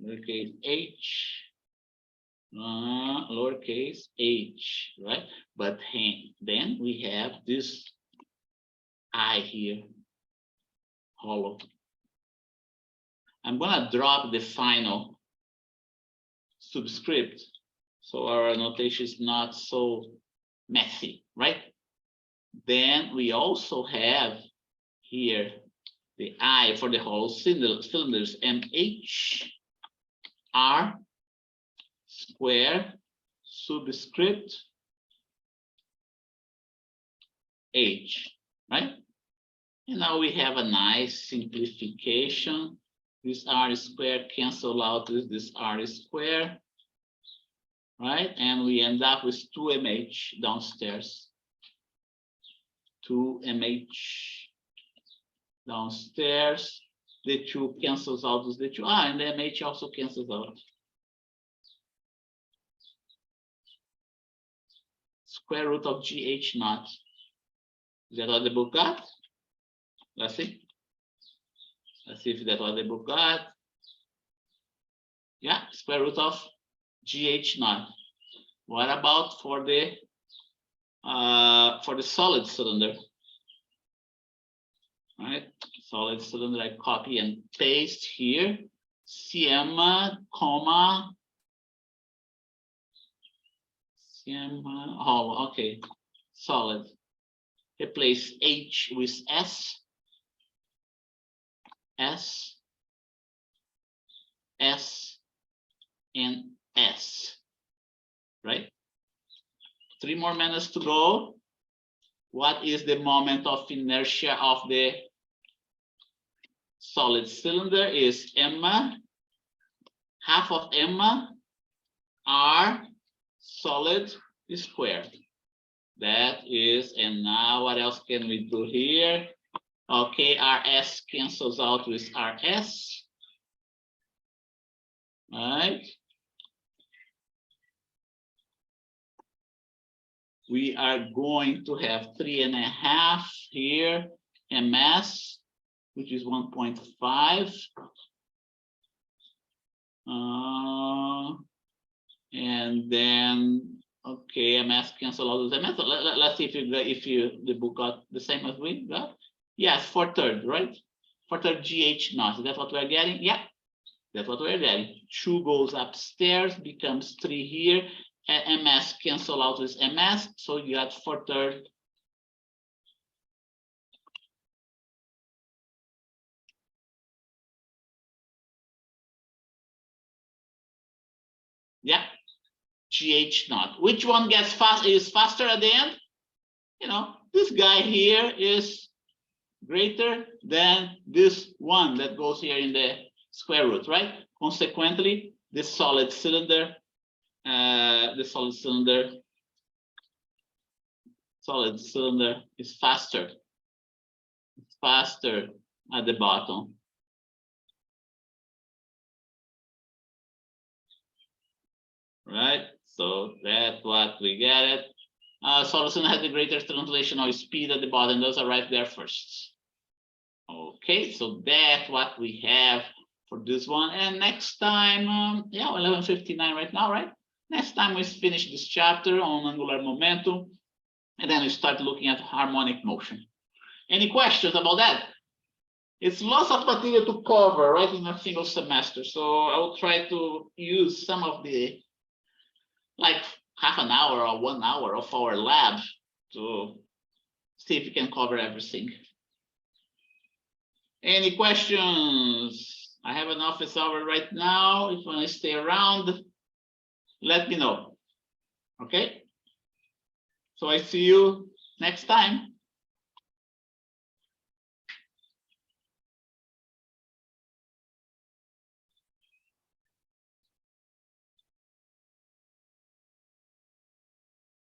lowercase h, lowercase h, right? But then we have this I here, hollow. I'm gonna drop the final subscript so our notation is not so messy, right? Then we also have here the I for the hollow cylinders, mh r square subscript h, right? And now we have a nice simplification. This r squared cancel out with this r squared, right? And we end up with 2mh downstairs. 2mh downstairs. The 2 cancels out with the 2. And the mh also cancels out. Square root of gh naught. Is that what the book got? Let's see. Let's see if that's what the book got. Yeah, square root of gh naught. What about for the solid cylinder? All right, solid cylinder, I copy and paste here. Cm, comma. Cm, oh, okay. Solid. Replace h with s. S, S, and S, right? 3 more minutes to go. What is the moment of inertia of the solid cylinder? Is m, half of m, r solid squared. That is, and now what else can we do here? Okay, rs cancels out with rs. Right. We are going to have 3.5 here, ms, which is 1.5. And then, okay, ms cancel out with ms. Let's see if the book got the same as we got. Yes, 4/3, right? 4/3 gh naught. Is that what we're getting? Yeah, that's what we're getting. 2 goes upstairs, becomes 3 here. And ms cancel out with ms, so you got 4/3. Yeah, gh naught. Which one gets faster at the end? You know, this guy here is greater than this one that goes here in the square root, right? Consequently, this solid cylinder is faster. It's faster at the bottom. Right? So that's what we get it. Solution has the greater translational speed at the bottom. Those are right there first. Okay, so that's what we have for this one. And next time, yeah, 11:59 right now, right? Next time we finish this chapter on angular momentum, and then we start looking at harmonic motion. Any questions about that? It's lots of material to cover, right, in a single semester. So I will try to use some of the, like, half an hour or 1 hour of our lab to see if we can cover everything. Any questions? I have an office hour right now. If you want to stay around, let me know. Okay? So I see you next time.